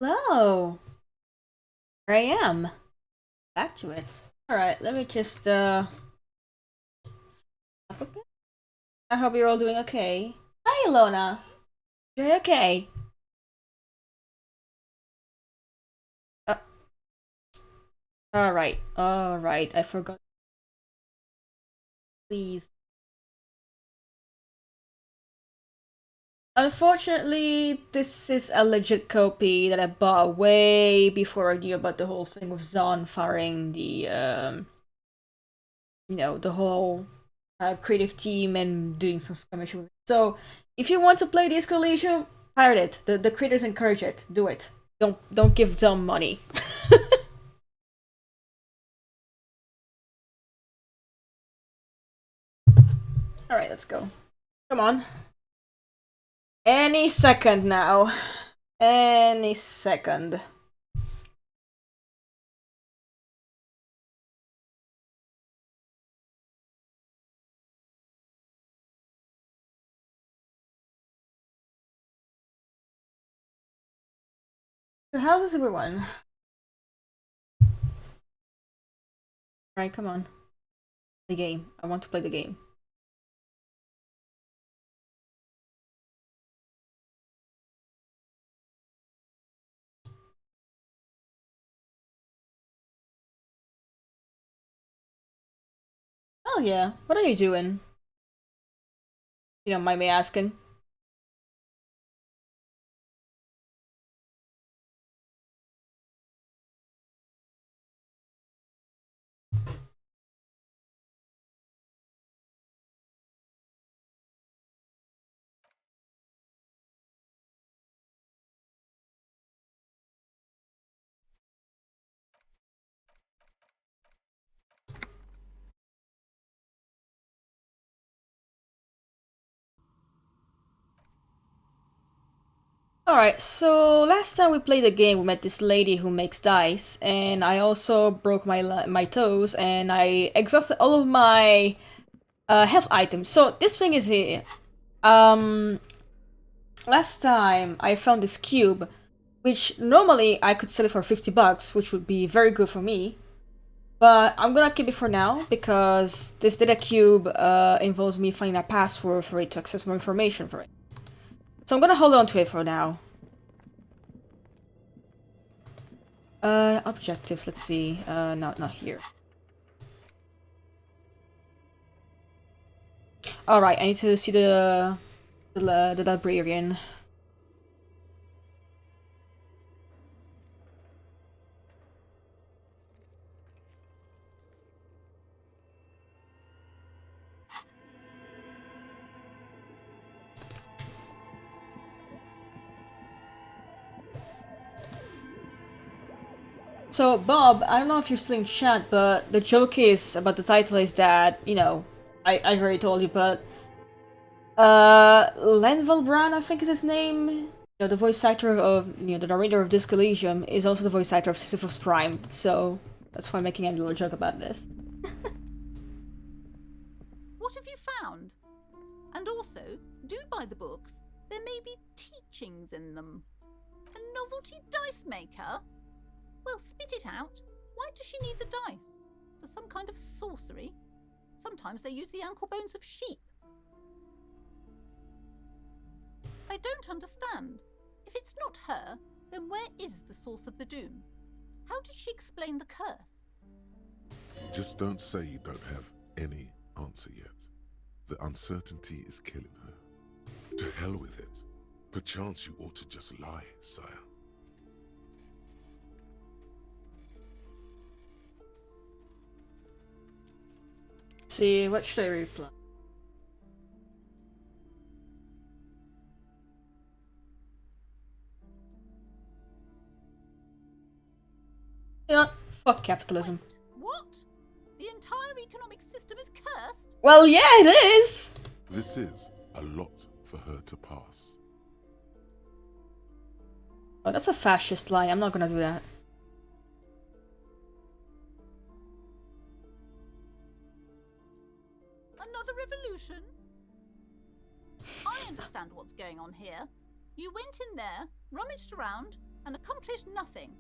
Hello. Here I am. Back to it. Alright, let me just okay. I hope you're all doing okay. Hi Ilona. You're okay. Uh, alright, I forgot. Please. Unfortunately, this is a legit copy that I bought way before I knew about the whole thing with Zon firing the the whole creative team and doing some skirmish with it. So if you want to play this Elysium, pirate it. The creators encourage it. Do it. Don't give them money. Alright, let's go. Come on. Any second now. Any second. So how's everyone? Alright, come on. The game. I want to play the game. Oh yeah. What are you doing? You don't mind me asking. Alright, so last time we played the game, we met this lady who makes dice, and I also broke my toes, and I exhausted all of my health items. So this thing is here. Last time I found this cube, which normally I could sell it for 50 bucks, which would be very good for me. But I'm gonna keep it for now because this data cube involves me finding a password for it to access more information for it. So I'm gonna hold on to it for now. Objectives, let's see. Not here. Alright, I need to see the librarian. So, Bob, I don't know if you're still in chat, but the joke is about the title is that, I've already told you, but Lenville Brown, I think is his name. The voice actor of the narrator of Disco Elysium is also the voice actor of Sisyphus Prime, so that's why I'm making a little joke about this. What have you found? And also, do buy the books. There may be teachings in them. A novelty dice maker? Well, spit it out. Why does she need the dice? For some kind of sorcery? Sometimes they use the ankle bones of sheep. I don't understand. If it's not her, then where is the source of the doom? How did she explain the curse? Just don't say you don't have any answer yet. The uncertainty is killing her. To hell with it. Perchance you ought to just lie, sire. See, what should I reply? You know, fuck capitalism. Wait, what? The entire economic system is cursed? Well, yeah, it is! This is a lot for her to pass. Oh, that's a fascist lie. I'm not gonna do that. Another revolution? I understand what's going on here. You went in there, rummaged around, and accomplished nothing.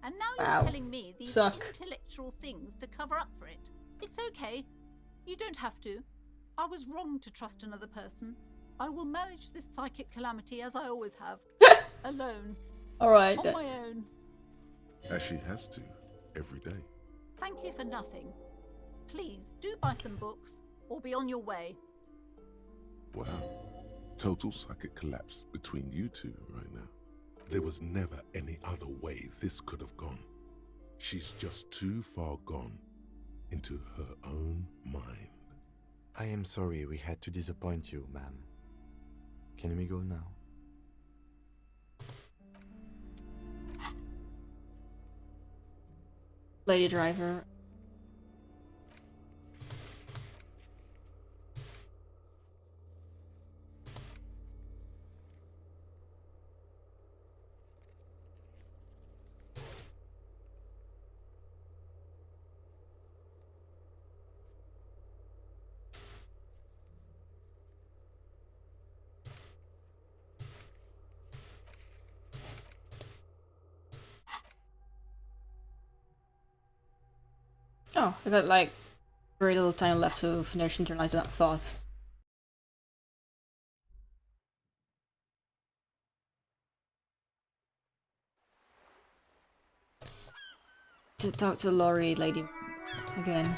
And now Wow. you're telling me these Suck. intellectual things to cover up for it. It's okay. You don't have to. I was wrong to trust another person. I will manage this psychic calamity as I always have. Alone. Alright On then. my own. As she has to, every day. Thank you for nothing. Please, do buy some books, or be on your way. Wow. Total psychic collapse between you two right now. There was never any other way this could have gone. She's just too far gone into her own mind. I am sorry we had to disappoint you, ma'am. Can we go now? Lady driver. Oh, I got like very little time left to finish internalizing that thought. To talk to the lorry lady again.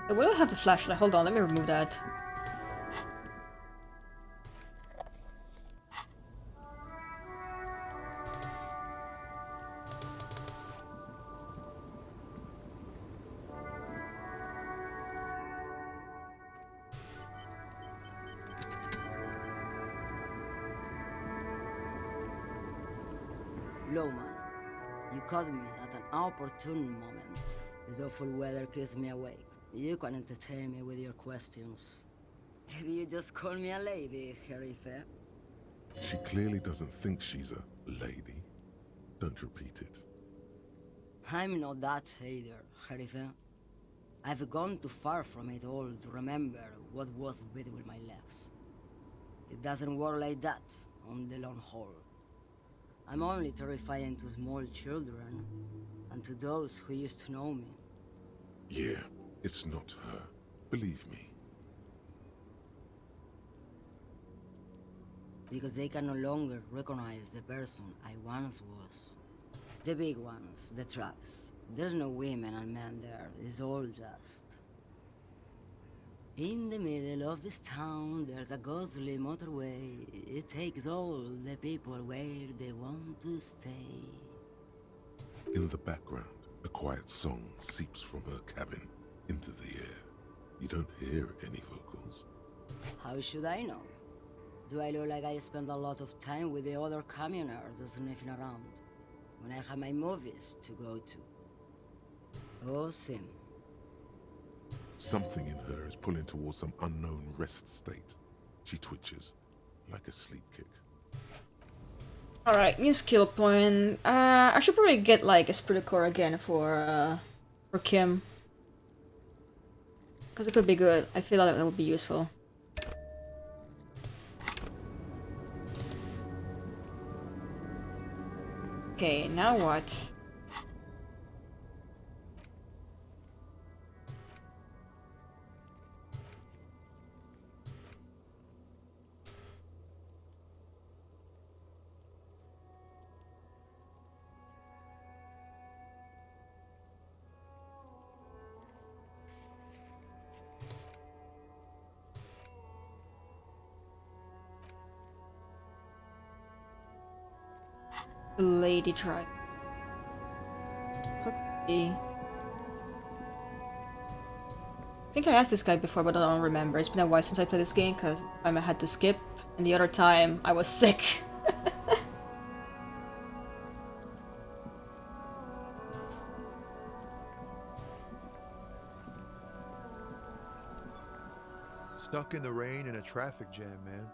I will have the flashlight. Hold on, let me remove that. Lowman, you caught me at an opportune moment. This awful weather keeps me awake. You can entertain me with your questions. Did you just call me a lady, Herife? She clearly doesn't think she's a lady. Don't repeat it. I'm not that either, Herife. I've gone too far from it all to remember what was between my legs. It doesn't work like that on the long haul. I'm only terrifying to small children, and to those who used to know me. Yeah, it's not her. Believe me. Because they can no longer recognize the person I once was. The big ones, the trucks. There's no women and men there, it's all just... In the middle of this town, there's a ghostly motorway. It takes all the people where they want to stay. In the background, a quiet song seeps from her cabin into the air. You don't hear any vocals. How should I know? Do I look like I spend a lot of time with the other communers sniffing around, when I have my movies to go to? Oh, Sim. Something in her is pulling towards some unknown rest state. She twitches, like a sleep kick. Alright, new skill point. I should probably get like a spirit core again for Kim. Because it could be good. I feel like that would be useful. Okay, now what? The lady tribe. Okay. I think I asked this guy before, but I don't remember. It's been a while since I played this game, because one time I had to skip, and the other time I was sick. Stuck in the rain in a traffic jam, man.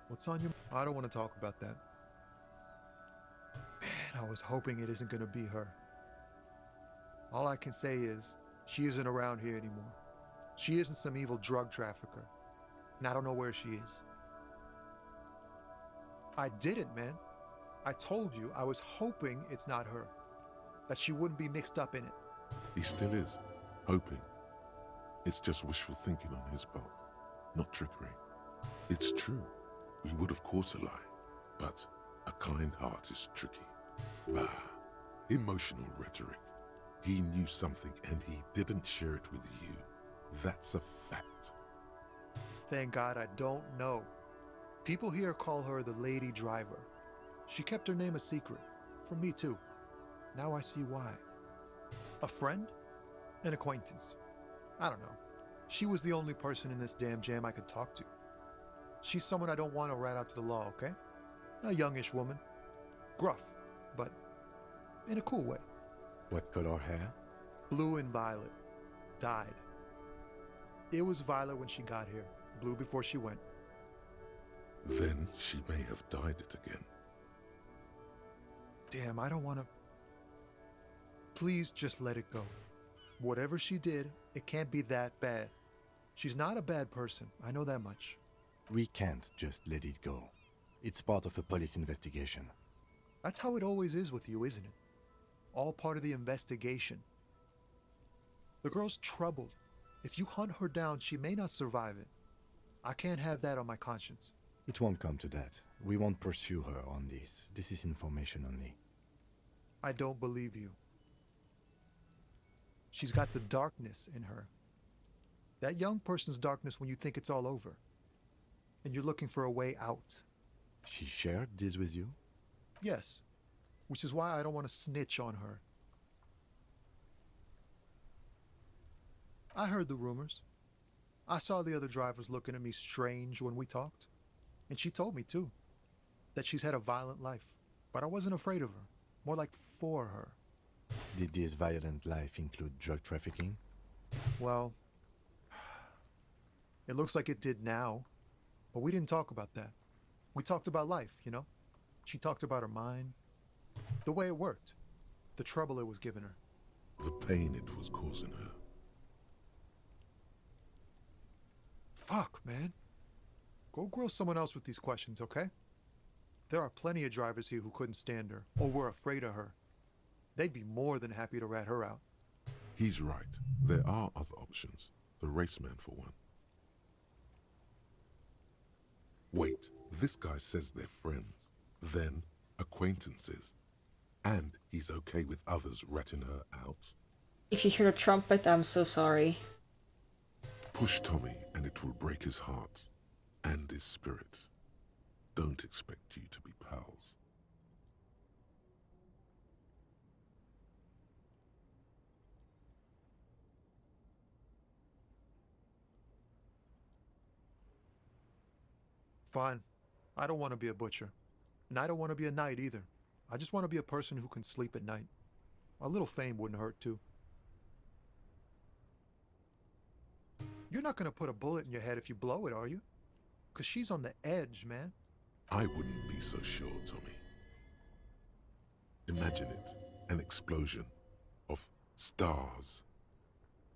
What's on your... I don't want to talk about that. I was hoping it isn't gonna be her. All I can say is, she isn't around here anymore. She isn't some evil drug trafficker, and I don't know where she is. I didn't, man. I told you I was hoping it's not her, that she wouldn't be mixed up in it. He still is, hoping. It's just wishful thinking on his part, not trickery. It's true, we would of course a lie, but a kind heart is tricky. Bah, emotional rhetoric. He knew something and he didn't share it with you. That's a fact. Thank God I don't know. People here call her the Lady Driver. She kept her name a secret, from me too. Now I see why. A friend? An acquaintance. I don't know. She was the only person in this damn jam I could talk to. She's someone I don't want to rat out to the law, okay? A youngish woman. Gruff, but in a cool way. What color hair? Blue and violet. Dyed. It was violet when she got here. Blue before she went. Then she may have dyed it again. Damn, I don't want to... Please just let it go. Whatever she did, it can't be that bad. She's not a bad person, I know that much. We can't just let it go. It's part of a police investigation. That's how it always is with you, isn't it? All part of the investigation. The girl's troubled. If you hunt her down, she may not survive it. I can't have that on my conscience. It won't come to that. We won't pursue her on this. This is information only. I don't believe you. She's got the darkness in her. That young person's darkness when you think it's all over. And you're looking for a way out. She shared this with you? Yes. Which is why I don't want to snitch on her. I heard the rumors. I saw the other drivers looking at me strange when we talked. And she told me, too, that she's had a violent life. But I wasn't afraid of her. More like for her. Did this violent life include drug trafficking? Well, it looks like it did now. But we didn't talk about that. We talked about life, you know? She talked about her mind. The way it worked. The trouble it was giving her. The pain it was causing her. Fuck, man. Go grill someone else with these questions, okay? There are plenty of drivers here who couldn't stand her, or were afraid of her. They'd be more than happy to rat her out. He's right. There are other options. The raceman, for one. Wait, this guy says they're friends, then acquaintances, and he's okay with others ratting her out? If you hear a trumpet, I'm so sorry. Push Tommy and it will break his heart and his spirit. Don't expect you to be pals. Fine. I don't want to be a butcher. And I don't want to be a knight either. I just want to be a person who can sleep at night. A little fame wouldn't hurt too. You're not going to put a bullet in your head if you blow it, are you? Because she's on the edge, man. I wouldn't be so sure, Tommy. Imagine it, an explosion of stars.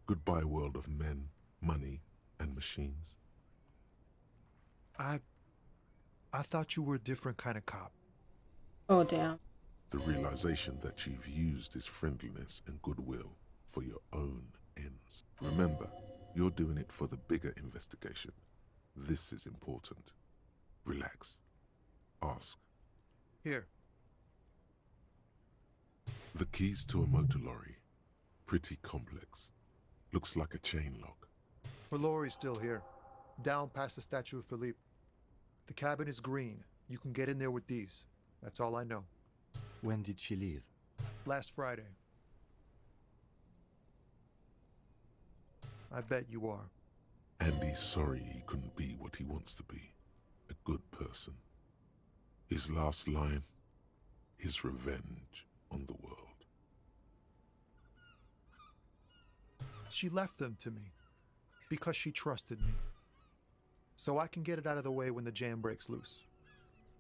Goodbye world of men, money, and machines. I thought you were a different kind of cop. Oh, damn. The realization that you've used his friendliness and goodwill for your own ends. Remember, you're doing it for the bigger investigation. This is important. Relax. Ask. Here. The keys to a motor lorry. Pretty complex. Looks like a chain lock. Her lorry's still here. Down past the statue of Philippe. The cabin is green. You can get in there with these. That's all I know. When did she leave? Last Friday. I bet you are. And he's sorry he couldn't be what he wants to be. A good person. His last line, his revenge on the world. She left them to me because she trusted me. So I can get it out of the way when the jam breaks loose.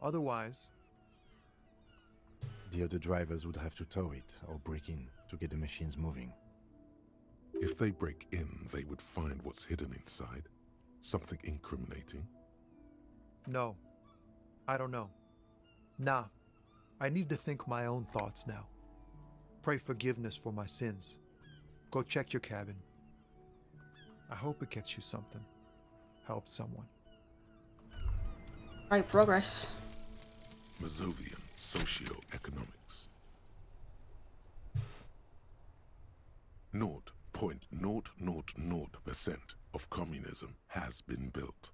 Otherwise, The other drivers would have to tow it or break in to get the machines moving. If they break in, they would find what's hidden inside. Something incriminating. No, I don't know. Nah, I need to think my own thoughts now. Pray forgiveness for my sins. Go check your cabin. I hope it gets you something. Help someone. Alright, progress. Mazovian socio-economics. 0.000% of communism has been built.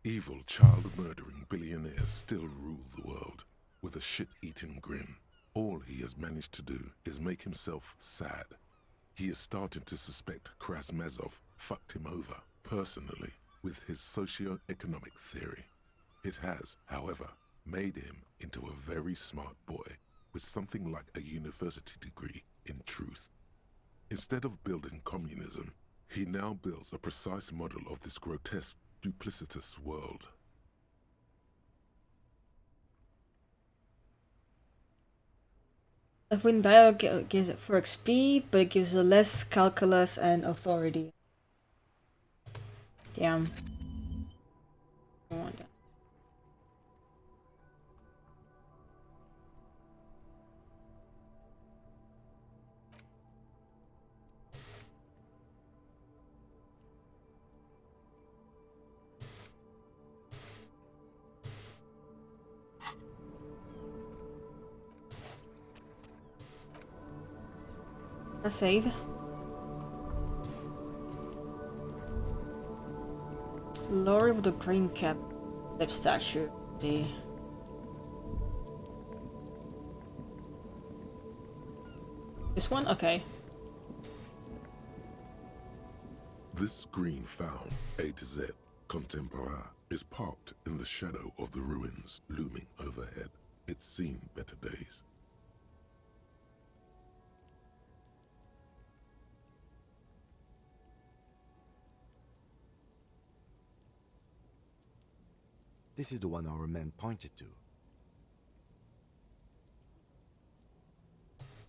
Evil, child-murdering billionaires still rule the world with a shit-eating grin. All he has managed to do is make himself sad. He is starting to suspect Krasmazov fucked him over, personally, with his socio-economic theory. It has, however, made him into a very smart boy with something like a university degree in truth. Instead of building communism, he now builds a precise model of this grotesque, duplicitous world. Left-wing dialogue gives it 4 XP, but it gives less calculus and authority. Damn. I don't want that. A save. Lorry with a green cap. Lip statue. See. This one? Okay. This green found, A to Z, contemporaire, is parked in the shadow of the ruins looming overhead. It's seen better days. This is the one our man pointed to.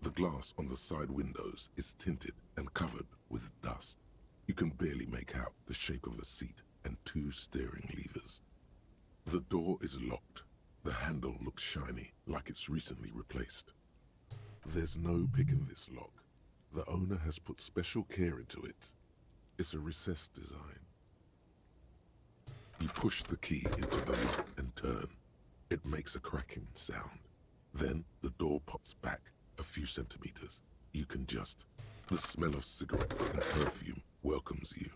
The glass on the side windows is tinted and covered with dust. You can barely make out the shape of a seat and 2 steering levers. The door is locked. The handle looks shiny, like it's recently replaced. There's no pick in this lock. The owner has put special care into it. It's a recessed design. You push the key into the lock and turn. It makes a cracking sound. Then the door pops back a few centimeters. You can just... The smell of cigarettes and perfume welcomes you.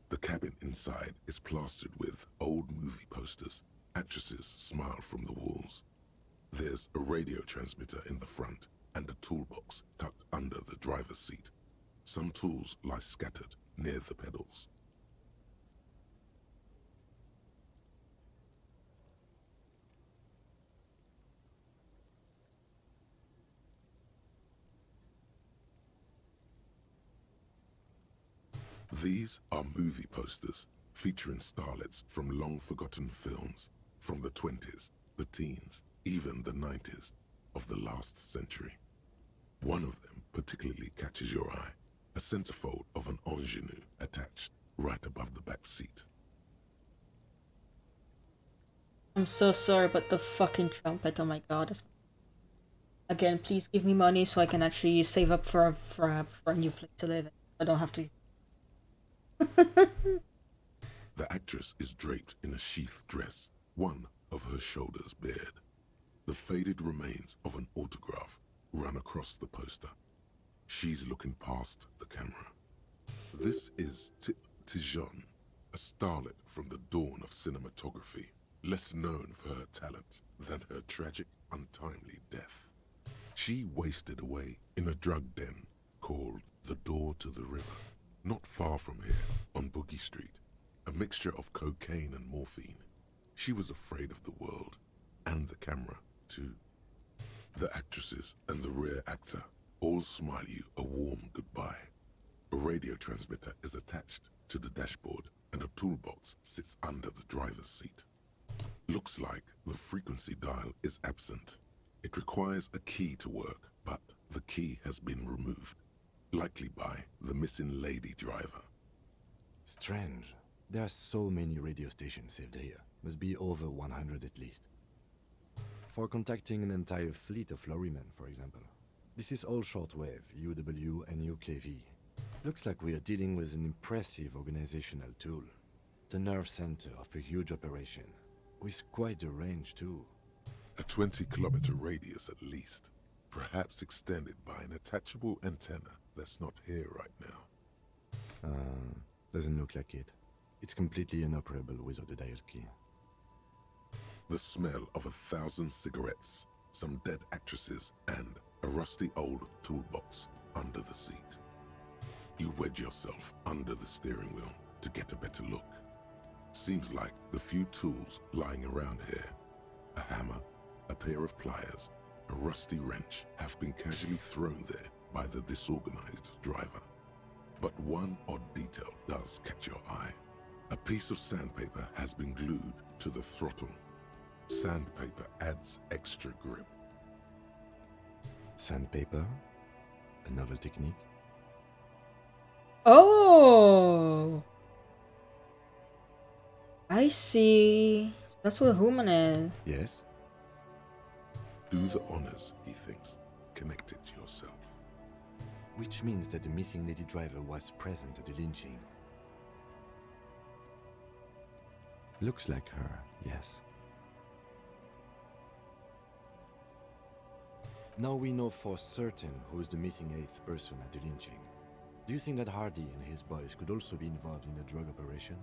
The cabin inside is plastered with old movie posters. Actresses smile from the walls. There's a radio transmitter in the front and a toolbox tucked under the driver's seat. Some tools lie scattered near the pedals. These are movie posters featuring starlets from long-forgotten films from the 20s, the teens, even the 90s of the last century. One of them particularly catches your eye, a centerfold of an ingenue attached right above the back seat. I'm so sorry, but the fucking trumpet, oh my god. Again, please give me money so I can actually save up for a new place to live in. I don't have to. The actress is draped in a sheath dress, one of her shoulders bared. The faded remains of an autograph run across the poster. She's looking past the camera. This is Tip Tijon, a starlet from the dawn of cinematography, less known for her talent than her tragic, untimely death. She wasted away in a drug den called the Door to the River, not far from here, on Boogie Street, a mixture of cocaine and morphine. She was afraid of the world, and the camera, too. The actresses and the rear actor all smile you a warm goodbye. A radio transmitter is attached to the dashboard, and a toolbox sits under the driver's seat. Looks like the frequency dial is absent. It requires a key to work, but the key has been removed, likely by the missing lady driver. Strange. There are so many radio stations saved here. Must be over 100 at least. For contacting an entire fleet of lorrymen, for example. This is all shortwave, UW and UKV. Looks like we are dealing with an impressive organizational tool. The nerve center of a huge operation, with quite a range too. A 20-kilometer radius at least, perhaps extended by an attachable antenna that's not here right now. Doesn't look like it. It's completely inoperable without a dial key. The smell of 1,000 cigarettes, some dead actresses, and a rusty old toolbox under the seat. You wedge yourself under the steering wheel to get a better look. Seems like the few tools lying around here, a hammer, a pair of pliers, a rusty wrench, have been casually thrown there by the disorganized driver. But one odd detail does catch your eye. A piece of sandpaper has been glued to the throttle. Sandpaper adds extra grip. Sandpaper? A novel technique? Oh! I see. That's what a human is. Yes? Do the honors, he thinks. Connect it yourself. Which means that the missing lady driver was present at the lynching. Looks like her, yes. Now we know for certain who's the missing 8th person at the lynching. Do you think that Hardy and his boys could also be involved in the drug operation?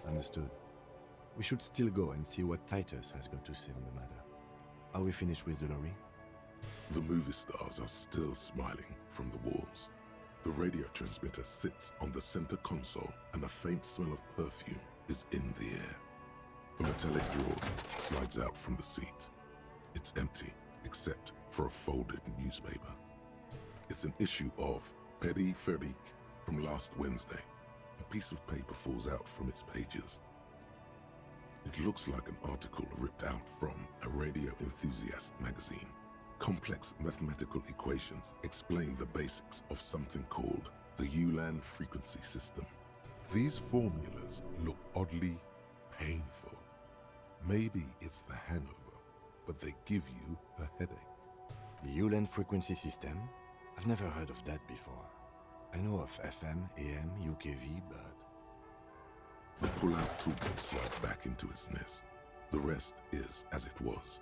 Understood. We should still go and see what Titus has got to say on the matter. Are we finished with the lorry? The movie stars are still smiling from the walls. The radio transmitter sits on the center console and a faint smell of perfume is in the air. A metallic drawer slides out from the seat. It's empty, except for a folded newspaper. It's an issue of Périphérique from last Wednesday. A piece of paper falls out from its pages. It looks like an article ripped out from a radio enthusiast magazine. Complex mathematical equations explain the basics of something called the ULAN frequency system. These formulas look oddly painful. Maybe it's the hangover, but they give you a headache. The ULAN frequency system? I've never heard of that before. I know of FM, AM, UKV, but... The pull-out toolbox slides back into its nest. The rest is as it was.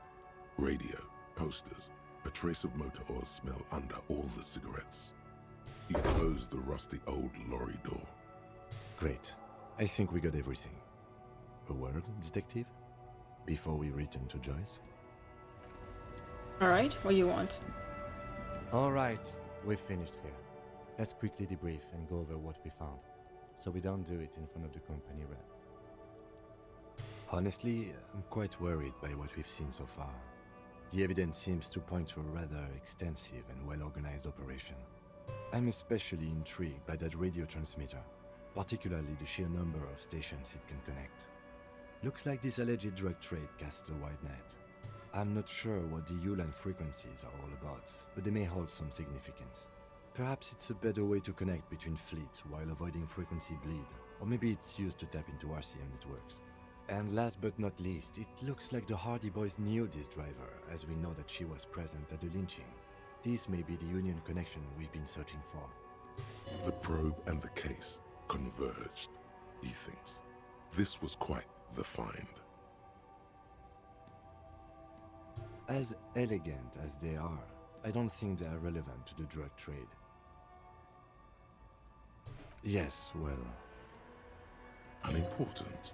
Radio, posters, a trace of motor oil smell under all the cigarettes. You close the rusty old lorry door. Great. I think we got everything. A word, detective? Before we return to Joyce? Alright, what do you want? Alright, we've finished here. Let's quickly debrief and go over what we found, so we don't do it in front of the company rep. Honestly, I'm quite worried by what we've seen so far. The evidence seems to point to a rather extensive and well-organized operation. I'm especially intrigued by that radio transmitter, particularly the sheer number of stations it can connect. Looks like this alleged drug trade casts a wide net. I'm not sure what the ULAN frequencies are all about, but they may hold some significance. Perhaps it's a better way to connect between fleets while avoiding frequency bleed, or maybe it's used to tap into RCM networks. And last but not least, it looks like the Hardy boys knew this driver, as we know that she was present at the lynching. This may be the Union connection we've been searching for. The probe and the case converged, he thinks. This was quite the find. As elegant as they are, I don't think they are relevant to the drug trade. Yes, well... Unimportant.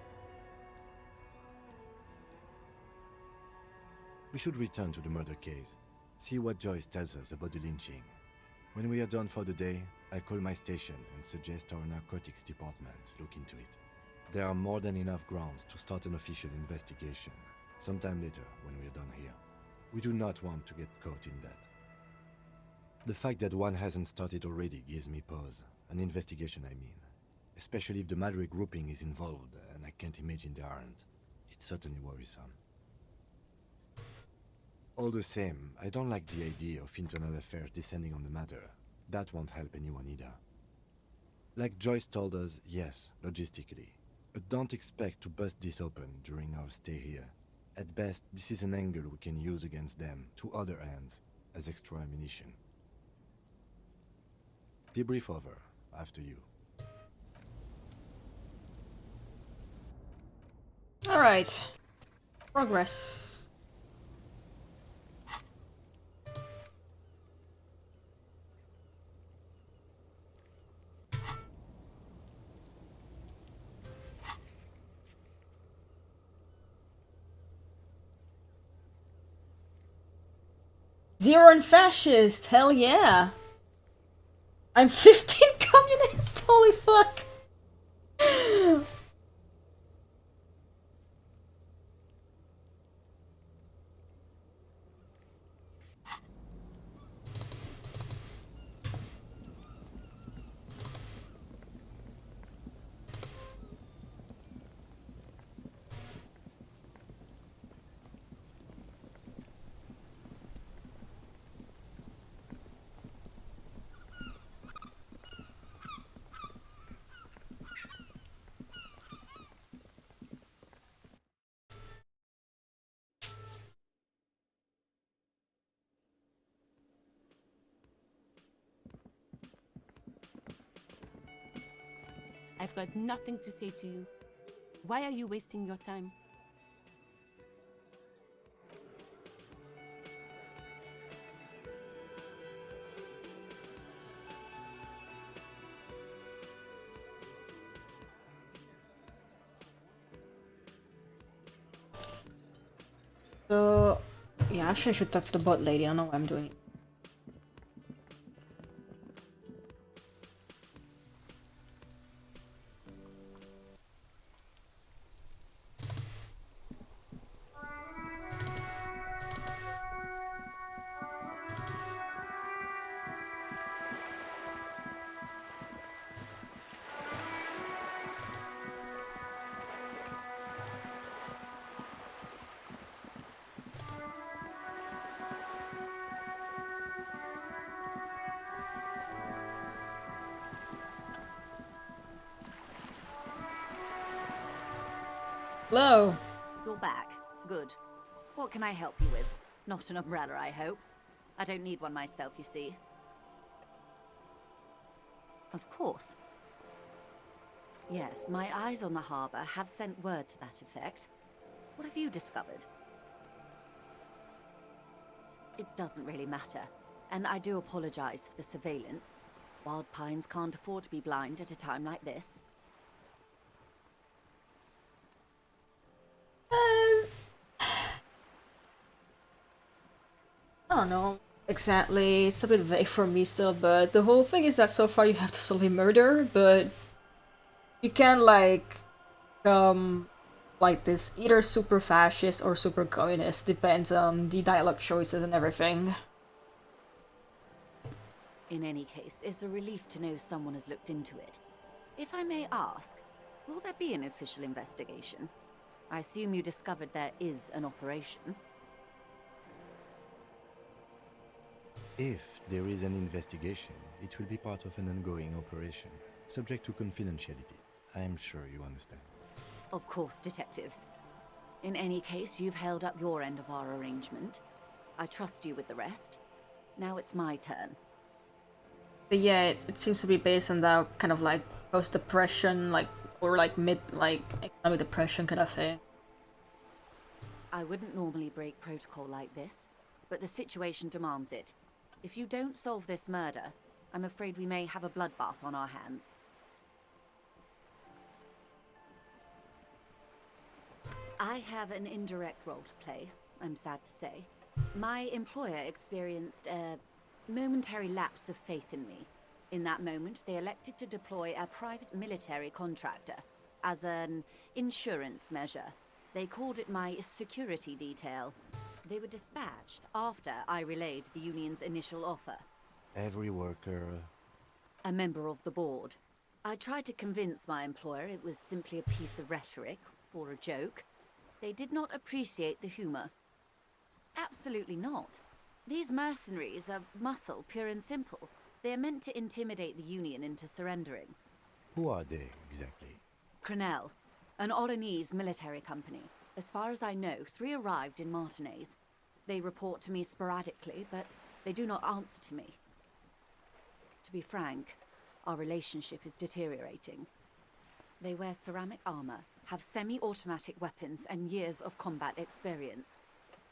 We should return to the murder case, see what Joyce tells us about the lynching. When we are done for the day, I call my station and suggest our narcotics department look into it. There are more than enough grounds to start an official investigation, sometime later when we are done here. We do not want to get caught in that. The fact that one hasn't started already gives me pause, an investigation I mean, especially if the Madre grouping is involved, and I can't imagine they aren't. It's certainly worrisome. All the same, I don't like the idea of internal affairs descending on the matter. That won't help anyone either. Like Joyce told us, yes, logistically. But don't expect to bust this open during our stay here. At best, this is an angle we can use against them, to other ends, as extra ammunition. Debrief over. After you. Alright. Progress. Zero and fascist, hell yeah. I'm 15 communist, holy fuck. I've got nothing to say to you. Why are you wasting your time? So, yeah, actually I should talk to the bot lady, I don't know what I'm doing. Hello. You're back. Good. What can I help you with? Not an umbrella, I hope. I don't need one myself, you see. Of course. Yes, my eyes on the harbour have sent word to that effect. What have you discovered? It doesn't really matter, and I do apologize for the surveillance. Wild Pines can't afford to be blind at a time like this. I don't know exactly, it's a bit vague for me still, but the whole thing is that so far you have to solely murder, but you can like this either super fascist or super communist, depends on the dialogue choices and everything. In any case, it's a relief to know someone has looked into it. If I may ask, will there be an official investigation? I assume you discovered there is an operation. If there is an investigation, it will be part of an ongoing operation, subject to confidentiality. I am sure you understand. Of course, detectives. In any case, you've held up your end of our arrangement. I trust you with the rest. Now it's my turn. But yeah, it seems to be based on that kind of like post-depression, or economic depression kind of thing. I wouldn't normally break protocol like this, but the situation demands it. If you don't solve this murder, I'm afraid we may have a bloodbath on our hands. I have an indirect role to play, I'm sad to say. My employer experienced a momentary lapse of faith in me. In that moment, they elected to deploy a private military contractor as an insurance measure. They called it my security detail. They were dispatched after I relayed the union's initial offer. Every worker... A member of the board. I tried to convince my employer it was simply a piece of rhetoric or a joke. They did not appreciate the humor. Absolutely not. These mercenaries are muscle, pure and simple. They are meant to intimidate the Union into surrendering. Who are they, exactly? Crenell, an Oranese military company. As far as I know, 3 arrived in Martinez. They report to me sporadically, but they do not answer to me. To be frank, our relationship is deteriorating. They wear ceramic armor, have semi-automatic weapons, and years of combat experience.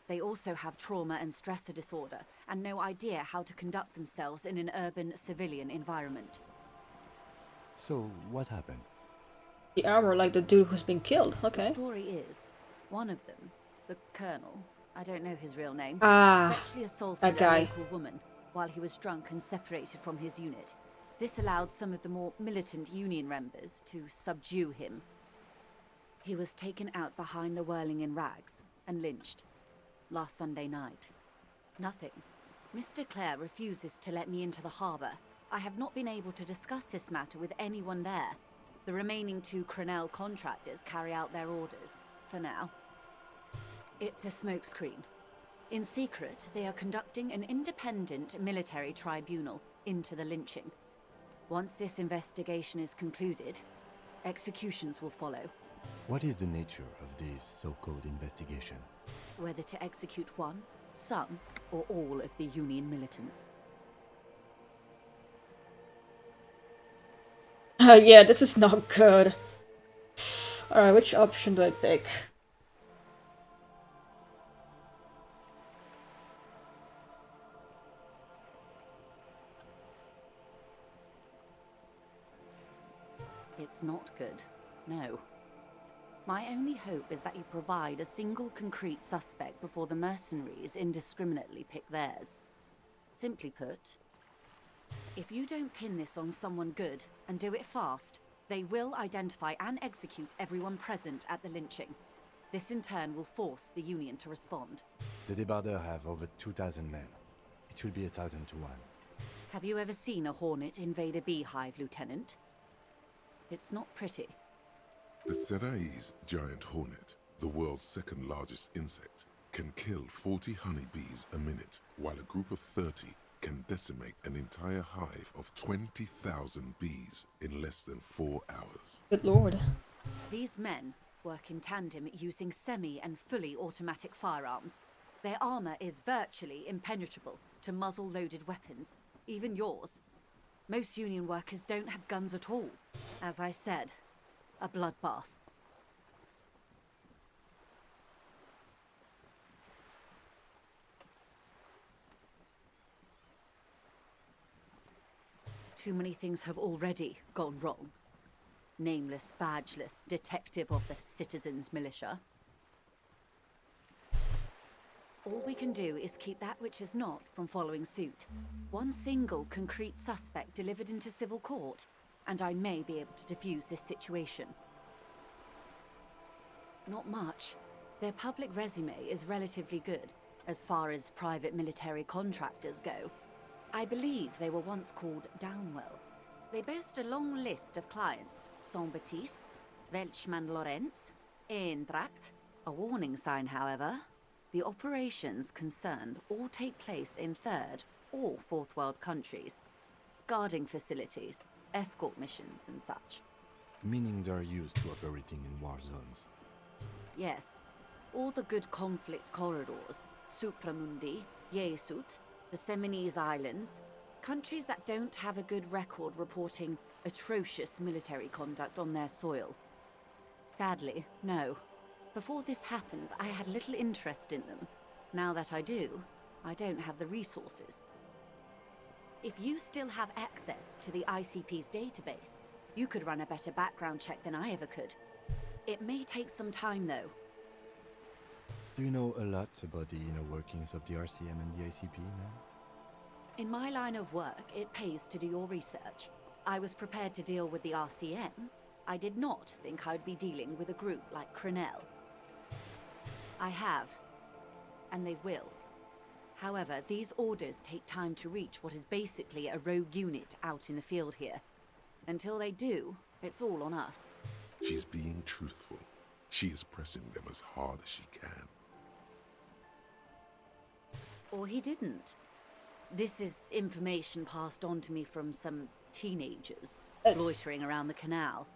They also have trauma and stressor disorder, and no idea how to conduct themselves in an urban civilian environment. So, what happened? The armor, like the dude who's been killed. Okay. The story is, one of them, the Colonel, I don't know his real name, Ah, sexually that assaulted a guy. local woman while he was drunk and separated from his unit. This allowed some of the more militant Union members to subdue him. He was taken out behind the whirling in rags and lynched last Sunday night. Nothing. Mr. Clare refuses to let me into the harbor. I have not been able to discuss this matter with anyone there. The remaining 2 Crenell contractors carry out their orders, for now. It's a smokescreen. In secret, they are conducting an independent military tribunal into the lynching. Once this investigation is concluded, executions will follow. What is the nature of this so-called investigation? Whether to execute one, some, or all of the Union militants. Yeah, this is not good. Alright, which option do I pick? It's not good, no. My only hope is that you provide a single concrete suspect before the mercenaries indiscriminately pick theirs. Simply put, if you don't pin this on someone good and do it fast, they will identify and execute everyone present at the lynching. This in turn will force the Union to respond. The Debarders have over 2,000 men. It will be 1,000 to 1. Have you ever seen a Hornet invade a beehive, Lieutenant? It's not pretty. The Serai's giant hornet, the world's 2nd largest insect, can kill 40 honeybees a minute, while a group of 30 can decimate an entire hive of 20,000 bees in less than 4 hours. Good lord. These men work in tandem using semi and fully automatic firearms. Their armor is virtually impenetrable to muzzle-loaded weapons, even yours. Most Union workers don't have guns at all. As I said, a bloodbath. Too many things have already gone wrong. Nameless, badgeless detective of the citizens' militia. All we can do is keep that which is not from following suit. One single concrete suspect delivered into civil court, and I may be able to defuse this situation. Not much. Their public resume is relatively good, as far as private military contractors go. I believe they were once called Downwell. They boast a long list of clients: Saint-Baptiste, Welchman-Lorenz, Eintracht. A warning sign, however. The operations concerned all take place in 3rd or 4th world countries. Guarding facilities, escort missions and such. Meaning they're used to operating in war zones. Yes. All the good conflict corridors, Supramundi, Yesut, the Seminese Islands, countries that don't have a good record reporting atrocious military conduct on their soil. Sadly, no. Before this happened, I had little interest in them. Now that I do, I don't have the resources. If you still have access to the ICP's database, you could run a better background check than I ever could. It may take some time, though. Do you know a lot about the inner workings of the RCM and the ICP, ma'am? In my line of work, it pays to do your research. I was prepared to deal with the RCM. I did not think I'd be dealing with a group like Crenell. I have, and they will. However, these orders take time to reach what is basically a rogue unit out in the field here. Until they do, it's all on us. She's being truthful. She is pressing them as hard as she can. Or he didn't. This is information passed on to me from some teenagers loitering around the canal.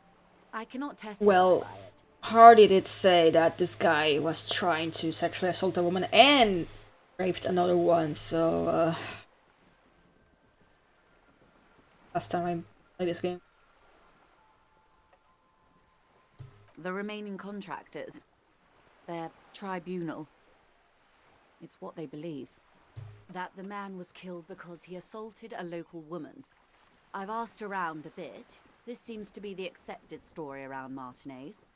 I cannot testify Well, by it. Hardy did say that this guy was trying to sexually assault a woman and raped another one, so last time I played this game. The remaining contractors, their tribunal, it's what they believe. That the man was killed because he assaulted a local woman. I've asked around a bit. This seems to be the accepted story around Martinez.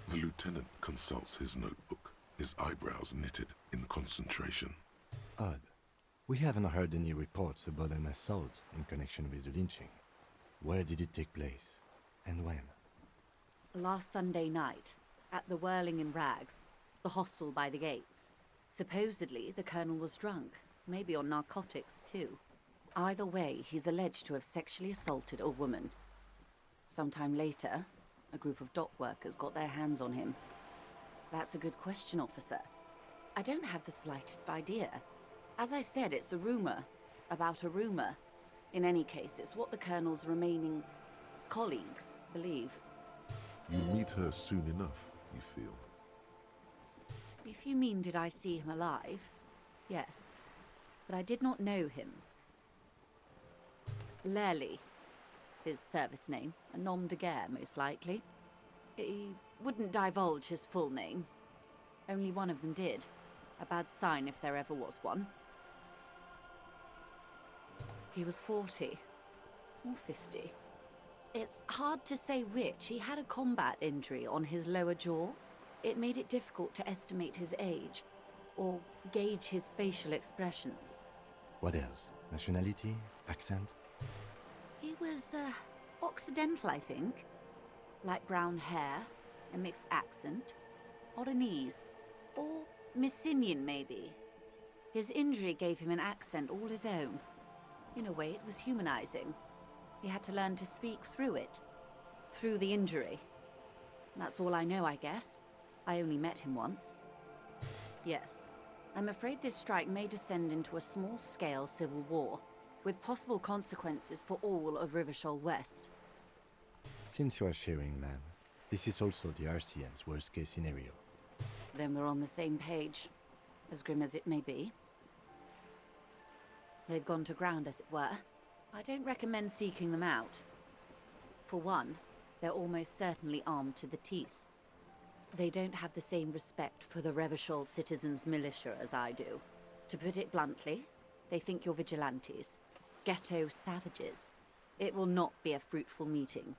The lieutenant consults his notebook, his eyebrows knitted in concentration. Odd. We haven't heard any reports about an assault in connection with the lynching. Where did it take place? And when? Last Sunday night, at the Whirling in Rags, the hostel by the gates. Supposedly, the colonel was drunk, maybe on narcotics too. Either way, he's alleged to have sexually assaulted a woman. Sometime later, a group of dock workers got their hands on him. That's a good question, officer. I don't have the slightest idea. As I said, it's a rumor about a rumor. In any case, it's what the colonel's remaining colleagues believe. You'll meet her soon enough, you feel? If you mean did I see him alive, yes. But I did not know him. Lely, his service name, a nom de guerre most likely. He wouldn't divulge his full name. Only one of them did. A bad sign if there ever was one. He was 40 or 50. It's hard to say which. He had a combat injury on his lower jaw. It made it difficult to estimate his age, or gauge his facial expressions. What else? Nationality? Accent? He was, Occidental, I think. Light brown hair, a mixed accent, Oranese, or Messinian maybe. His injury gave him an accent all his own. In a way, it was humanizing. He had to learn to speak through it, through the injury. That's all I know, I guess. I only met him once. Yes, I'm afraid this strike may descend into a small-scale civil war, with possible consequences for all of Rivershoal West. Since you are sharing, ma'am, this is also the RCM's worst-case scenario. Then we're on the same page, as grim as it may be. They've gone to ground, as it were. I don't recommend seeking them out. For one, they're almost certainly armed to the teeth. They don't have the same respect for the Revershoal citizens' militia as I do. To put it bluntly, they think you're vigilantes. Ghetto savages. It will not be a fruitful meeting.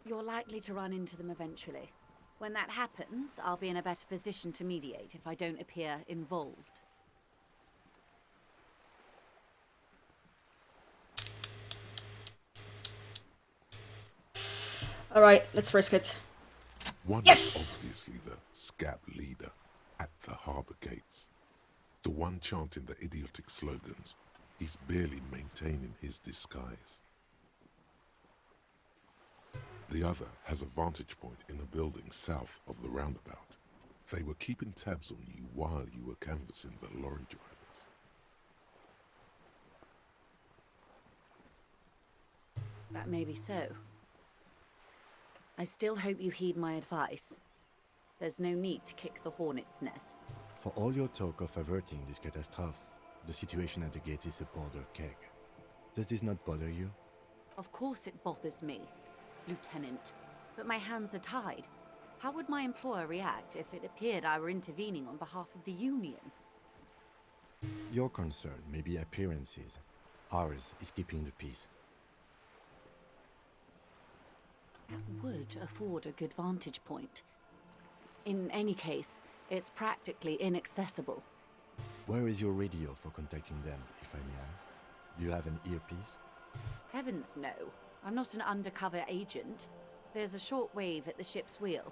You're likely to run into them eventually. When that happens, I'll be in a better position to mediate if I don't appear involved. Alright, let's risk it. One Yes! is obviously the scab leader at the harbour gates. The one chanting the idiotic slogans. He's barely maintaining his disguise. The other has a vantage point in a building south of the roundabout. They were keeping tabs on you while you were canvassing the lorry drivers. That may be so. I still hope you heed my advice. There's no need to kick the hornet's nest. For all your talk of averting this catastrophe, the situation at the gate is a powder keg. Does this not bother you? Of course it bothers me, Lieutenant. But my hands are tied. How would my employer react if it appeared I were intervening on behalf of the Union? Your concern may be appearances. Ours is keeping the peace. That would afford a good vantage point. In any case, it's practically inaccessible. Where is your radio for contacting them, if I may ask? Do you have an earpiece? Heavens no. I'm not an undercover agent. There's a shortwave at the ship's wheel.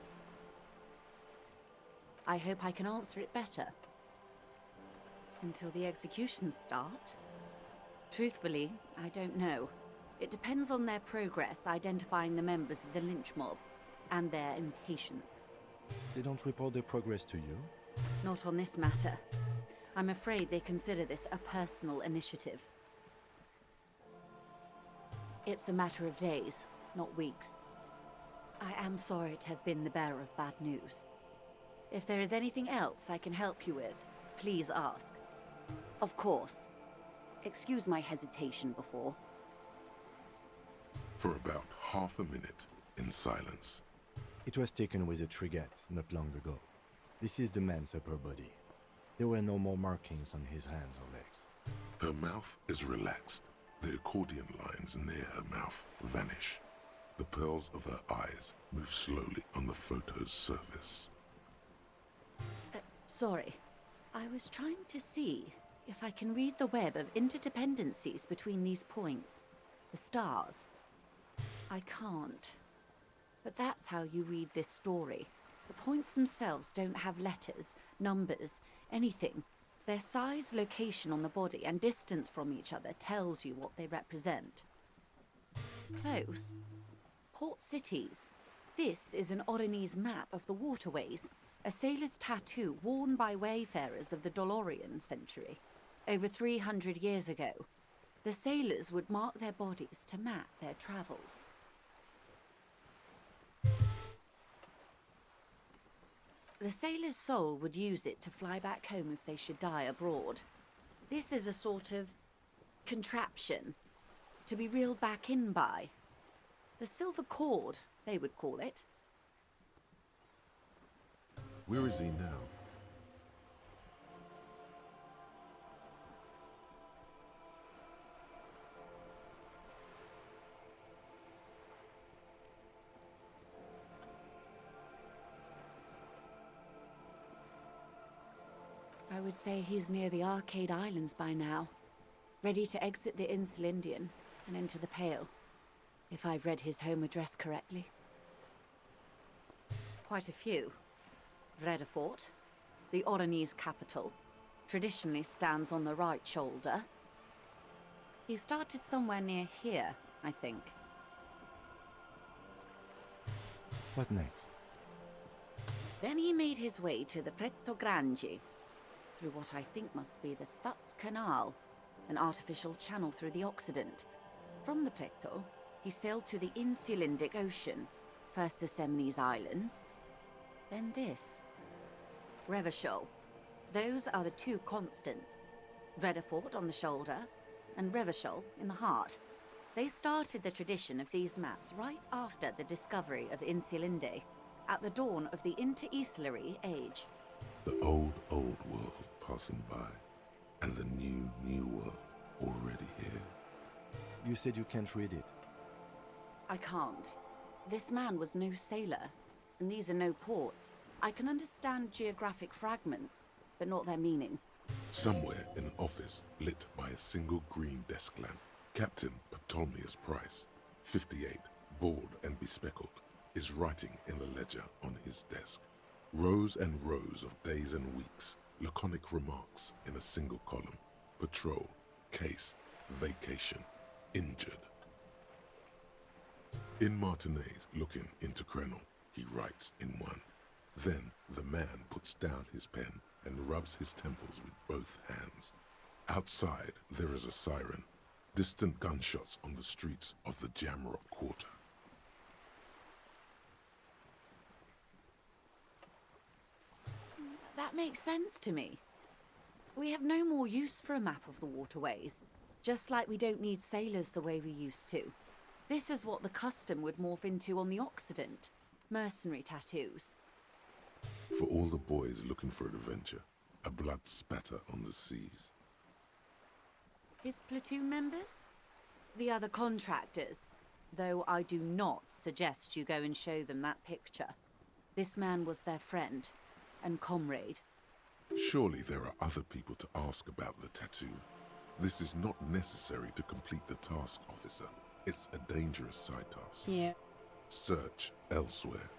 I hope I can answer it better. Until the executions start? Truthfully, I don't know. It depends on their progress identifying the members of the lynch mob and their impatience. They don't report their progress to you? Not on this matter. I'm afraid they consider this a personal initiative. It's a matter of days, not weeks. I am sorry to have been the bearer of bad news. If there is anything else I can help you with, please ask. Of course. Excuse my hesitation before. For about half a minute, in silence. It was taken with a trigette not long ago. This is the man's upper body. There were no more markings on his hands or legs. Her mouth is relaxed. The accordion lines near her mouth vanish. The pearls of her eyes move slowly on the photo's surface. Sorry. I was trying to see if I can read the web of interdependencies between these points. The stars. I can't. But that's how you read this story. The points themselves don't have letters, numbers, anything. Their size, location on the body, and distance from each other tells you what they represent. Close. Port cities. This is an Oronese map of the waterways, a sailor's tattoo worn by wayfarers of the Dolorian century. Over 300 years ago, the sailors would mark their bodies to map their travels. The sailor's soul would use it to fly back home if they should die abroad. This is a sort of contraption to be reeled back in by. The silver cord, they would call it. Where is he now? I would say he's near the Arcade Islands by now, ready to exit the Elysium and enter the Pale, if I've read his home address correctly. Quite a few. Vredefort, the Oronese capital, traditionally stands on the right shoulder. He started somewhere near here, I think. What next? Then he made his way to the Pretto Grande, through what I think must be the Stutz Canal, an artificial channel through the Occident. From the Pretto, he sailed to the Insulindic Ocean, first the Semnes Islands, then this. Revachol. Those are the two constants. Vredefort on the shoulder, and Revachol in the heart. They started the tradition of these maps right after the discovery of Insulinde, at the dawn of the Inter-Islary Age. The old world passing by, and the new world already here. You said you can't read it. I can't. This man was no sailor, and these are no ports. I can understand geographic fragments, but not their meaning. Somewhere in an office lit by a single green desk lamp, Captain Ptolemaeus Price, 58, bald and bespectacled, is writing in a ledger on his desk. Rows and rows of days and weeks, laconic remarks in a single column. Patrol, case, vacation, injured. In Martinez, looking into Krenel, he writes in one. Then the man puts down his pen and rubs his temples with both hands. Outside, there is a siren. Distant gunshots on the streets of the Jamrock Quarter. That makes sense to me. We have no more use for a map of the waterways, just like we don't need sailors the way we used to. This is what the custom would morph into on the Occident. Mercenary tattoos. For all the boys looking for adventure, a blood spatter on the seas. His platoon members? The other contractors. Though I do not suggest you go and show them that picture. This man was their friend and comrade. Surely there are other people to ask about the tattoo. This is not necessary to complete the task, officer. It's a dangerous side task. Yeah. Search elsewhere.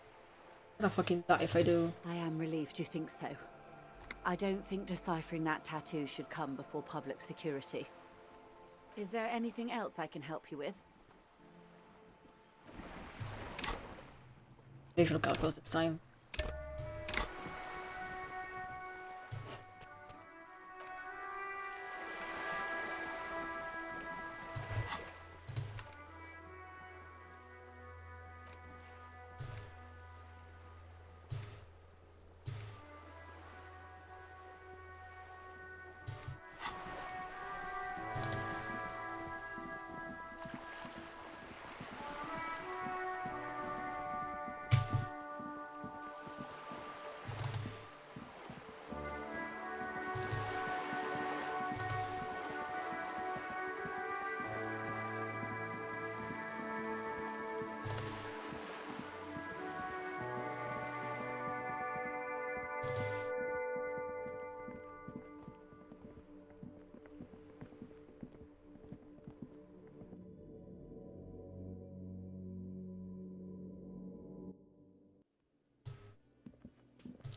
I'm gonna fucking die if I do. I am relieved you think so. I don't think deciphering that tattoo should come before public security. Is there anything else I can help you with? Visual calculus this time.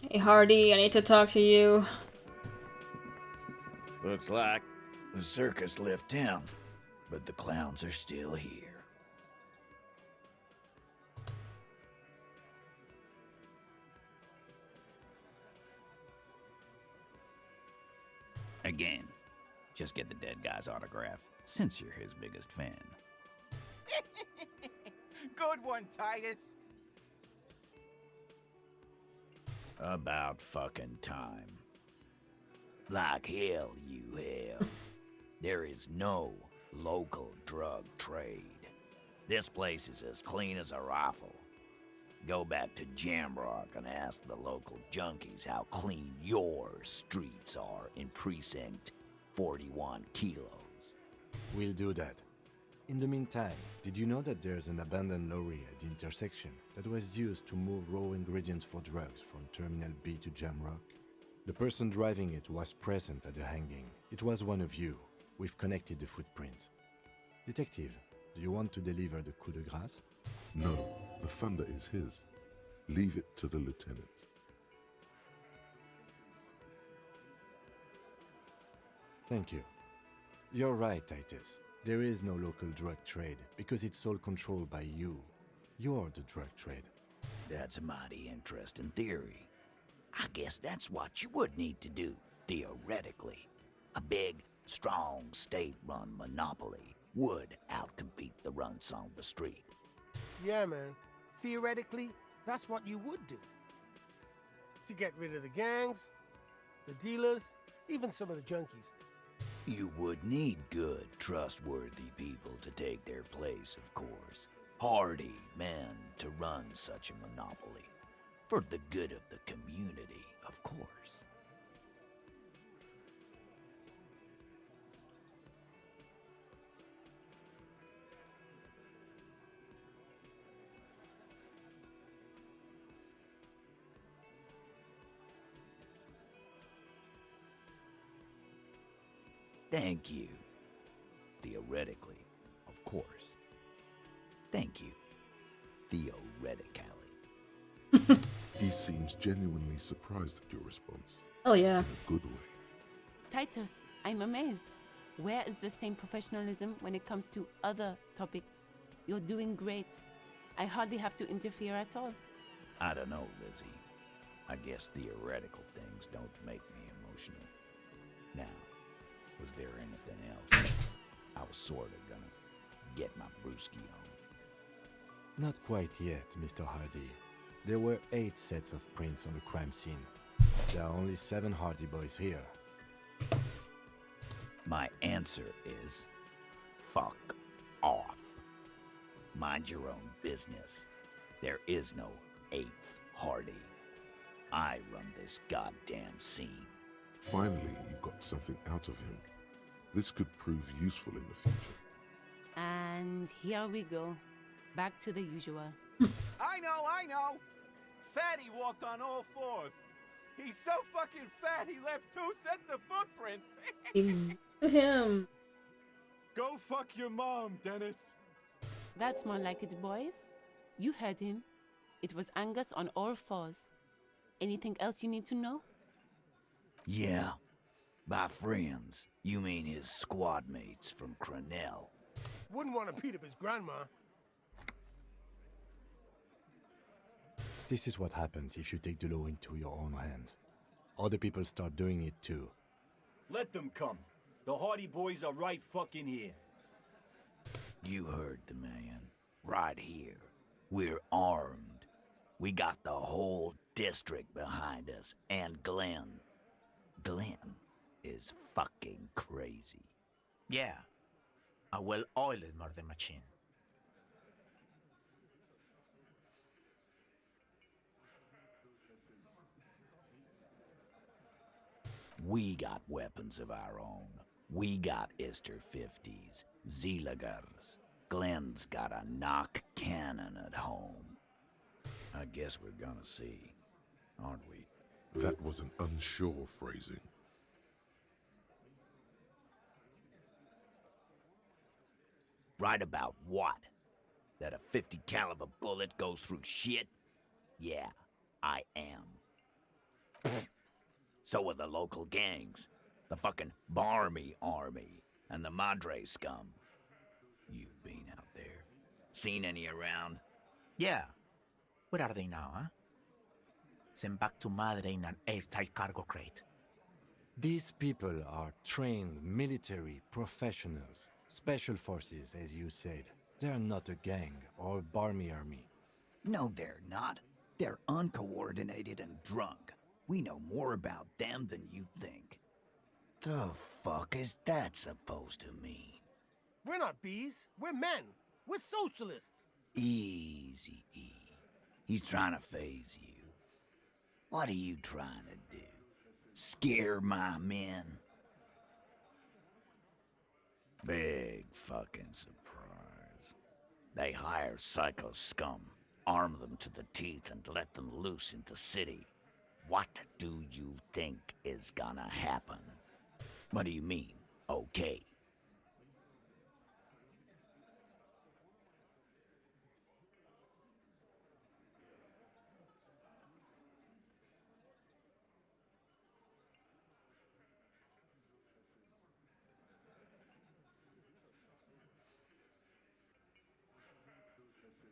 Hey Hardy, I need to talk to you. Looks like the circus left town, but the clowns are still here. Again, just get the dead guy's autograph, since you're his biggest fan. Good one, Titus. About fucking time. Like hell, you have. There is no local drug trade. This place is as clean as a rifle. Go back to Jamrock and ask the local junkies how clean your streets are in Precinct 41 kilos. We'll do that. In the meantime, did you know that there's an abandoned lorry at the intersection that was used to move raw ingredients for drugs from Terminal B to Jamrock? The person driving it was present at the hanging. It was one of you. We've connected the footprints. Detective, do you want to deliver the coup de grâce? No, the thunder is his. Leave it to the lieutenant. Thank you. You're right, Titus. There is no local drug trade because it's all controlled by you. You're the drug trade. That's a mighty interesting theory. I guess that's what you would need to do, theoretically. A big, strong, state-run monopoly would outcompete the runts on the street. Yeah, man. Theoretically, that's what you would do. To get rid of the gangs, the dealers, even some of the junkies. You would need good, trustworthy people to take their place, of course. Hardy men to run such a monopoly. For the good of the community, of course. Thank you. Theoretically, of course. Thank you. Theoretically. He seems genuinely surprised at your response. Oh yeah. In a good way. Titus, I'm amazed. Where is the same professionalism when it comes to other topics? You're doing great. I hardly have to interfere at all. I don't know, Lizzie. I guess theoretical things don't make me emotional. Now, was there anything else? I was sorta gonna get my brewski on. Not quite yet, Mr. Hardy. There were 8 sets of prints on the crime scene. There are only 7 Hardy boys here. My answer is fuck off. Mind your own business. There is no 8th Hardy. I run this goddamn scene. Finally, you got something out of him. This could prove useful in the future. And here we go. Back to the usual. I know! Fatty walked on all 4s. He's so fucking fat, he left 2 sets of footprints. To him. Go fuck your mom, Dennis. That's more like it, boys. You heard him. It was Angus on all 4s. Anything else you need to know? Yeah. By friends, you mean his squad mates from Cronell. Wouldn't want to beat up his grandma. This is what happens if you take the law into your own hands. Other people start doing it too. Let them come. The Hardy Boys are right fucking here. You heard the man. Right here. We're armed. We got the whole district behind us, and Glenn. Glenn is fucking crazy. Yeah. A well-oiled murder machine. We got weapons of our own. We got Ister 50s, Zeelagers. Glenn's got a knock cannon at home. I guess we're gonna see, aren't we? That was an unsure phrasing. Right about what? That a 50 caliber bullet goes through shit? Yeah, I am. So are the local gangs. The fucking Barmy Army and the Madre scum. You've been out there. Seen any around? Yeah. Where are they now, huh? Sent back to Madre in an airtight cargo crate. These people are trained military professionals. Special forces, as you said. They're not a gang or Barmy army. No, they're not. They're uncoordinated and drunk. We know more about them than you think. The fuck is that supposed to mean? We're not bees. We're men. We're socialists. Easy, E. He's trying to phase you. What are you trying to do? Scare my men? Big fucking surprise. They hire psycho scum, arm them to the teeth, and let them loose in the city. What do you think is gonna happen? What do you mean, okay?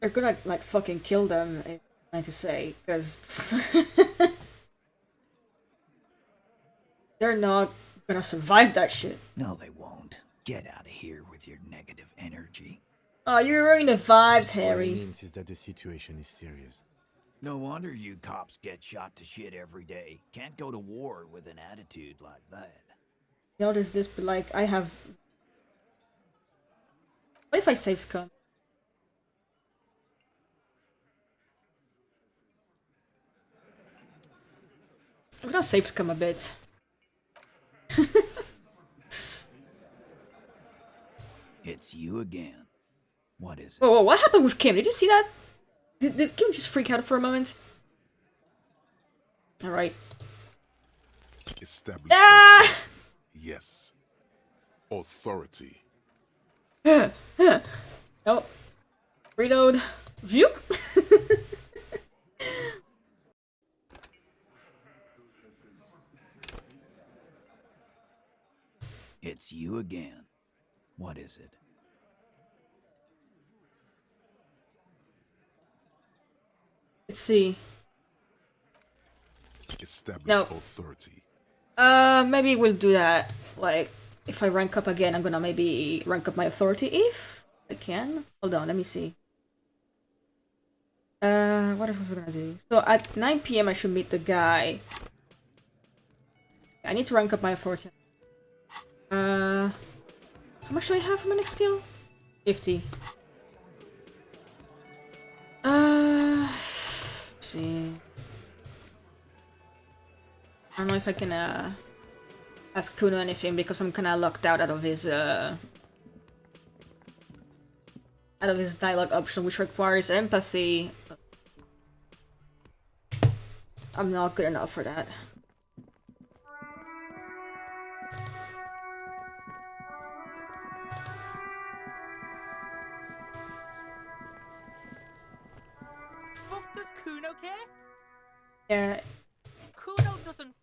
They're gonna, like, fucking kill them, I'm trying to say, because they're not gonna survive that shit. No, they won't. Get out of here with your negative energy. Oh, you're ruining the vibes, What it Harry. means is that the situation is serious. No wonder you cops get shot to shit every day. Can't go to war with an attitude like that. Notice this, but like, I have... What if I save Scum? I'm gonna save Scum a bit. It's you again. What is it? Whoa, what happened with Kim? Did you see that? Did Kim just freak out for a moment? Alright. Established Ah! authority. Yes. Authority. Oh. Reload. View? It's you again. What is it? Let's see. Established No. authority. Maybe we'll do that. Like, if I rank up again, I'm gonna maybe rank up my authority if I can. Hold on, let me see. What else was I gonna do? So at 9 PM I should meet the guy. I need to rank up my authority. How much do I have for my next skill? 50. Let's see. I don't know if I can ask Kuno anything because I'm kinda locked out of his dialogue option, which requires empathy. I'm not good enough for that. Fuck, does Kuno care? Yeah. Kuno doesn't.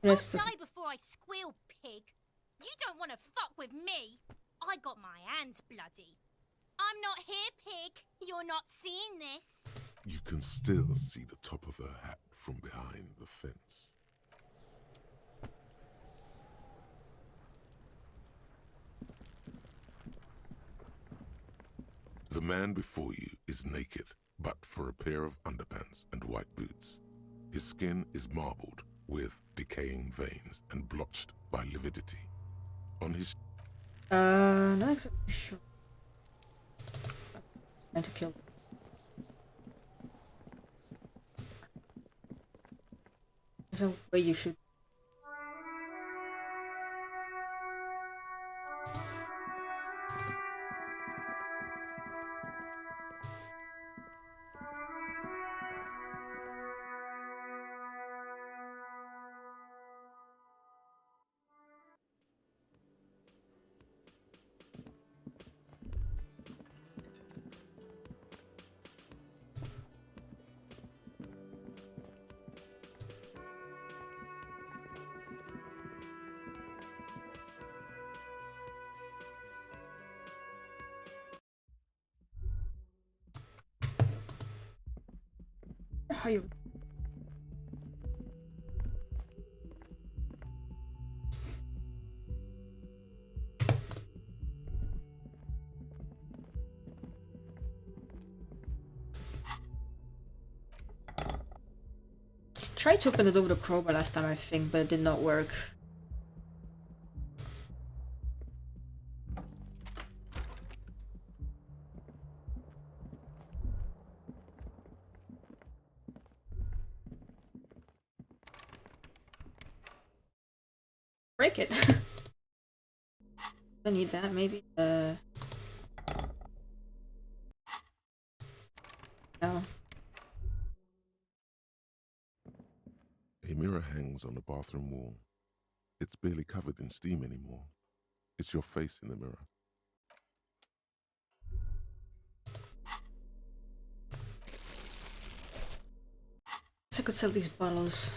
Yes, I'll die before I squeal, pig. You don't want to fuck with me. I got my hands bloody. I'm not here, pig. You're not seeing this. You can still see the top of her hat from behind the fence. The man before you is naked, but for a pair of underpants and white boots. His skin is marbled with decaying veins and blotched by lividity. On his... Not exactly sure. I'm trying to kill. There's no way you should. How you? Tried to open it over the crowbar last time, I think, but it did not work. Break it. I need that, maybe. No. A mirror hangs on the bathroom wall. It's barely covered in steam anymore. It's your face in the mirror. I could sell these bottles.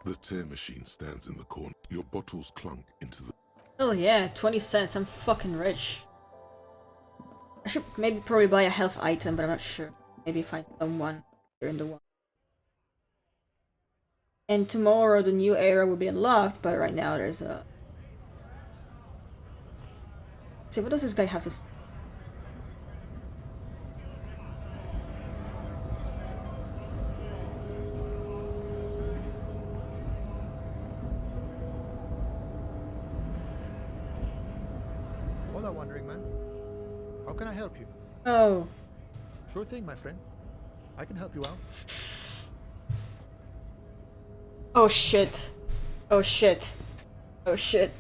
The tear machine stands in the corner. Your bottles clunk into the... Oh yeah, 20 cents. I'm fucking rich. I should maybe probably buy a health item, but I'm not sure. Maybe find someone here in the one. And tomorrow the new area will be unlocked, but right now there's a... Let's see, what does this guy have to say? Hola, Wandering Man. How can I help you? Oh. Sure thing, my friend. I can help you out. Oh shit. Oh shit. Oh shit.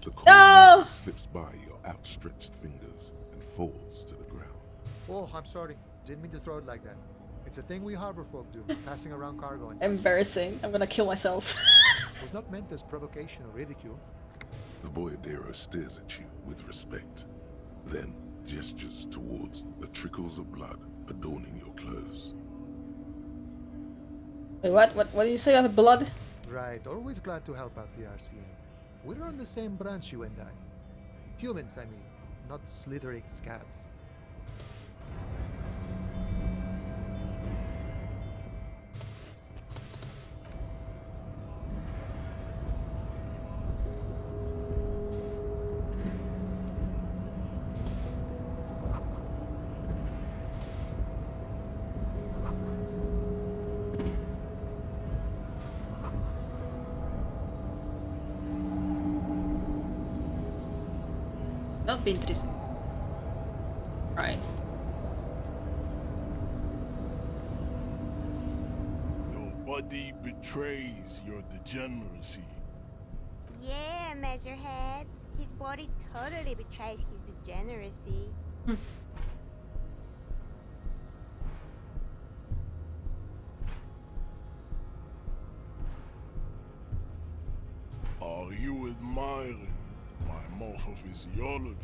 The coin No! slips by your outstretched fingers and falls to the ground. Oh, I'm sorry. Didn't mean to throw it like that. It's a thing we harbor folk do, passing around cargo and... Embarrassing. I'm gonna kill myself. It was not meant as provocation or ridicule. The boyadero stares at you with respect, then gestures towards the trickles of blood adorning your clothes. Wait, what do you say about blood? Right, always glad to help out the RCM. We're on the same branch, you and I. Humans, I mean, not slithering scabs. Not been to this. Right. Nobody betrays your degeneracy. Yeah, Measurehead. His body totally betrays his degeneracy. Are you admiring my morphophysiology?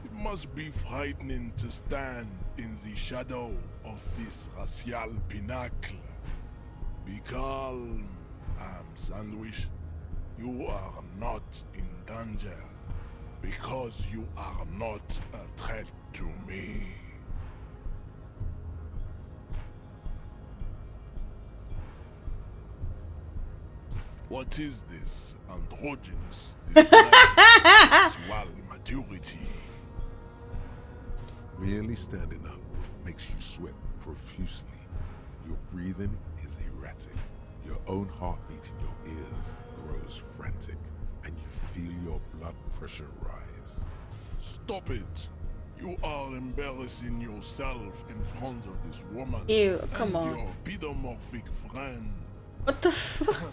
It must be frightening to stand in the shadow of this racial pinnacle. Be calm, Sandwich. You are not in danger because you are not a threat to me. What is this androgynous display of sexual maturity? Merely standing up makes you sweat profusely. Your breathing is erratic. Your own heartbeat in your ears grows frantic, and you feel your blood pressure rise. Stop it! You are embarrassing yourself in front of this woman. Ew, come and on. your pedomorphic friend. What the fuck?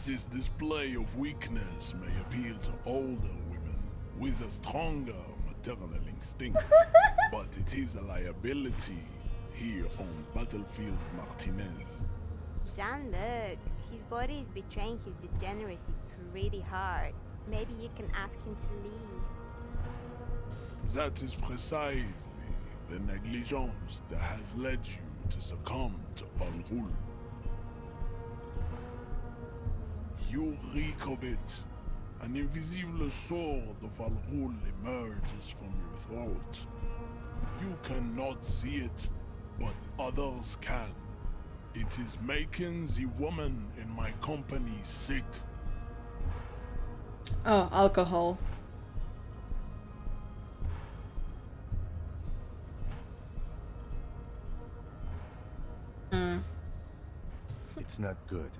This display of weakness may appeal to older women with a stronger maternal instinct, but it is a liability here on Battlefield Martinez. Jean-Luc, his body is betraying his degeneracy pretty hard. Maybe you can ask him to leave. That is precisely the negligence that has led you to succumb to Al-Ghul. You reek of it. An invisible sword of Al-Ghul emerges from your throat. You cannot see it, but others can. It is making the woman in my company sick. Oh, alcohol. It's not good.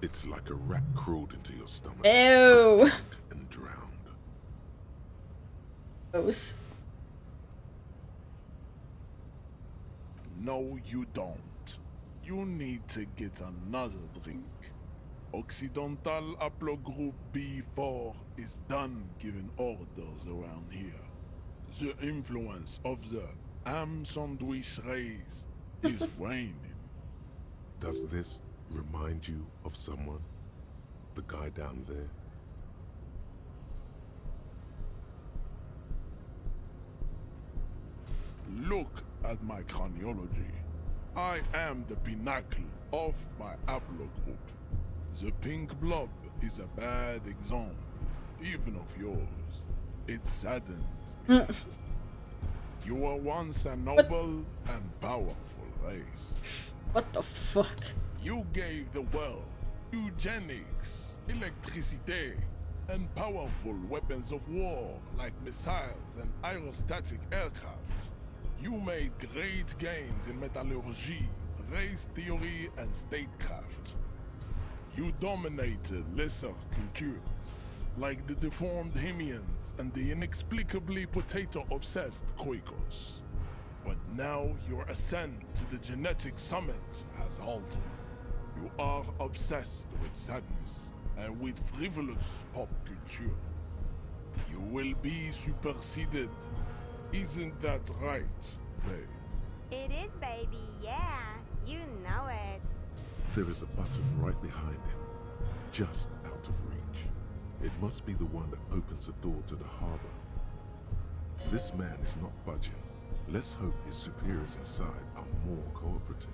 It's like a rat crawled into your stomach. Ew. And drowned. Gross. No, you don't. You need to get another drink. Occidental Haplogroup B4 is done giving orders around here. The influence of the ham sandwich race is waning. Does this remind you of someone? The guy down there? Look at my craniology. I am the pinnacle of my haplogroup. The pink blob is a bad example, even of yours. It saddens me. You were once a noble and powerful race. What the fuck? You gave the world eugenics, electricity, and powerful weapons of war like missiles and aerostatic aircraft. You made great gains in metallurgy, race theory, and statecraft. You dominated lesser cultures, like the deformed Hemians and the inexplicably potato-obsessed Quakers. But now your ascent to the genetic summit has halted. You are obsessed with sadness and with frivolous pop culture. You will be superseded. Isn't that right, babe? It is, baby, yeah. You know it. There is a button right behind him, just out of reach. It must be the one that opens the door to the harbor. This man is not budging. Let's hope his superiors inside are more cooperative.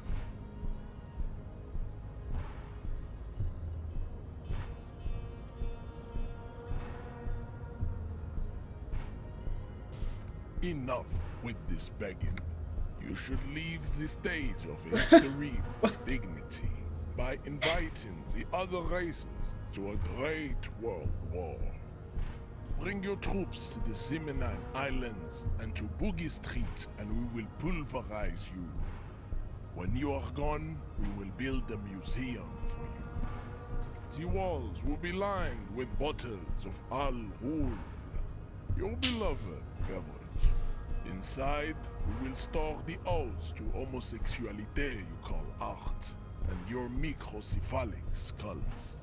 Enough with this begging. You should leave the stage of history with dignity by inviting the other races to a great world war. Bring your troops to the Simonine Islands and to Boogie Street, and we will pulverize you. When you are gone, we will build a museum for you. The walls will be lined with bottles of Al-Ghul, your beloved beverage. Inside, we will store the odes to homosexuality you call art, and your microcephalic skulls.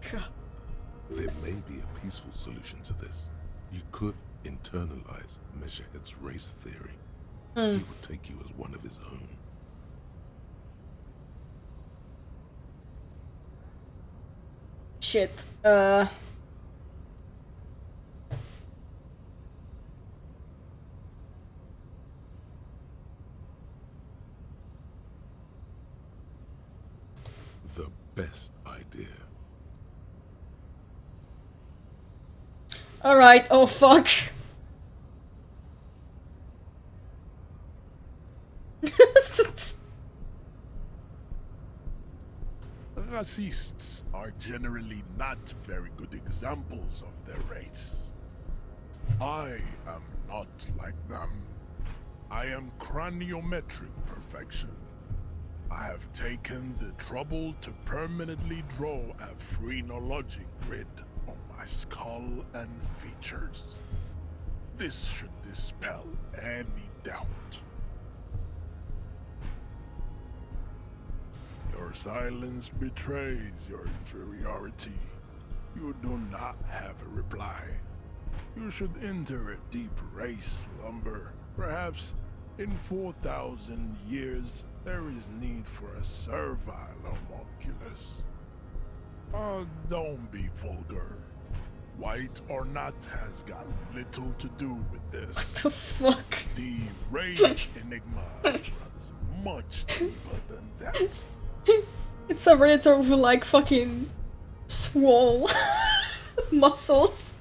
There may be a peaceful solution to this. You could internalize Meshahed's race theory. He would take you as one of his own. Shit. The best idea. Alright, oh fuck. Racists are generally not very good examples of their race. I am not like them. I am craniometric perfection. I have taken the trouble to permanently draw a phrenologic grid on my skull and features. This should dispel any doubt. Your silence betrays your inferiority. You do not have a reply. You should enter a deep race slumber. Perhaps in 4,000 years, there is need for a servile homunculus. Don't be vulgar. White or not has got little to do with this. What the fuck? The race enigma runs much deeper than that. It's a Predator with like fucking swole muscles.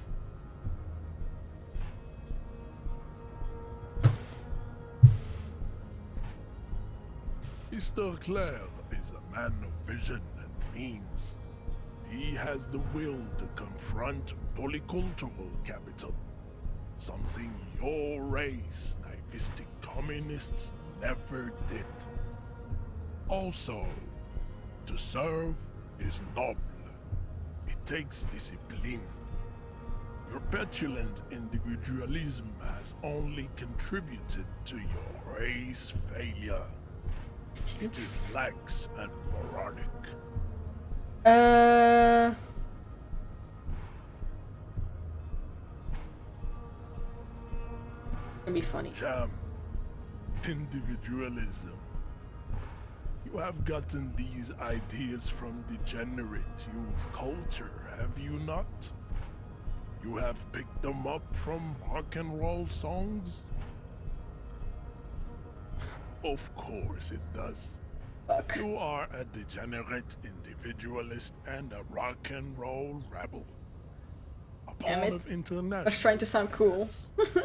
Mr. Clare is a man of vision and means. He has the will to confront polycultural capital, something your race, naivistic communists, never did. Also, to serve is noble. It takes discipline. Your petulant individualism has only contributed to your race failure. It is lax and moronic. That'd be funny. Jam. Individualism. You have gotten these ideas from degenerate youth culture, have you not? You have picked them up from rock and roll songs? Of course it does. Fuck. You are a degenerate individualist and a rock and roll rebel. A Damn part it. of international. I was trying to sound cool.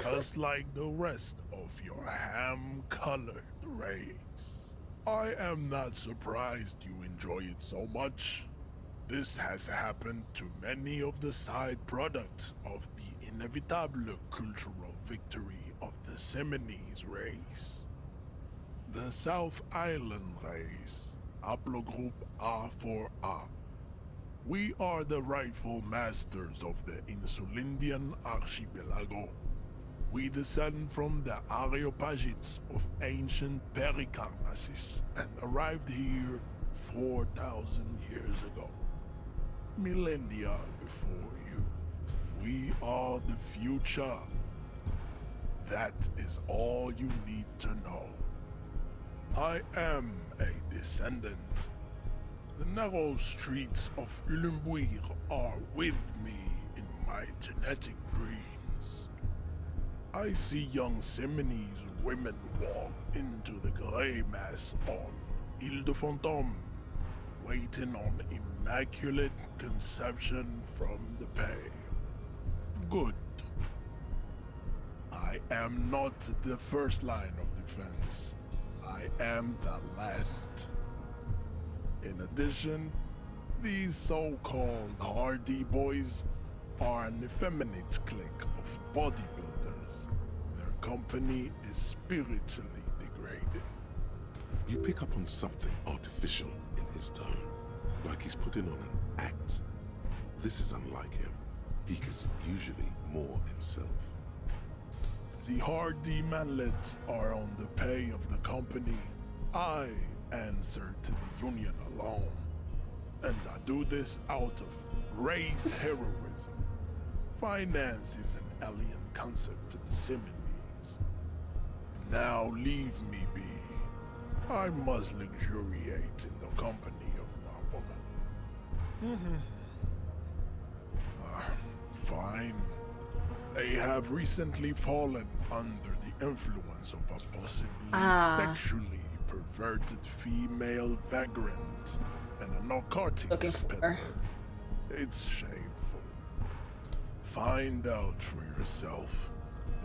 Just like the rest of your ham-colored race. I am not surprised you enjoy it so much. This has happened to many of the side products of the inevitable cultural victory of the Seminoles race. The South Island race, haplogroup A4A. We are the rightful masters of the Insulindian archipelago. We descend from the Areopagites of ancient Pericarnassus and arrived here 4,000 years ago. Millennia before you. We are the future. That is all you need to know. I am a descendant. The narrow streets of Ulimbuir are with me in my genetic dreams. I see young Seminoles women walk into the grey mass on Ile de Fantôme, waiting on immaculate conception from the pale. Good. I am not the first line of defense. I am the last. In addition, these so-called hardy boys are an effeminate clique of bodybuilders. Their company is spiritually degrading. You pick up on something artificial in his tone, like he's putting on an act. This is unlike him. He is usually more himself. The hardy manlets are on the pay of the company. I answer to the union alone. And I do this out of race heroism. Finance is an alien concept to the Simonies. Now leave me be. I must luxuriate in the company of my woman. Fine. They have recently fallen under the influence of a possibly sexually perverted female vagrant and a narcotics peddler. It's shameful. Find out for yourself,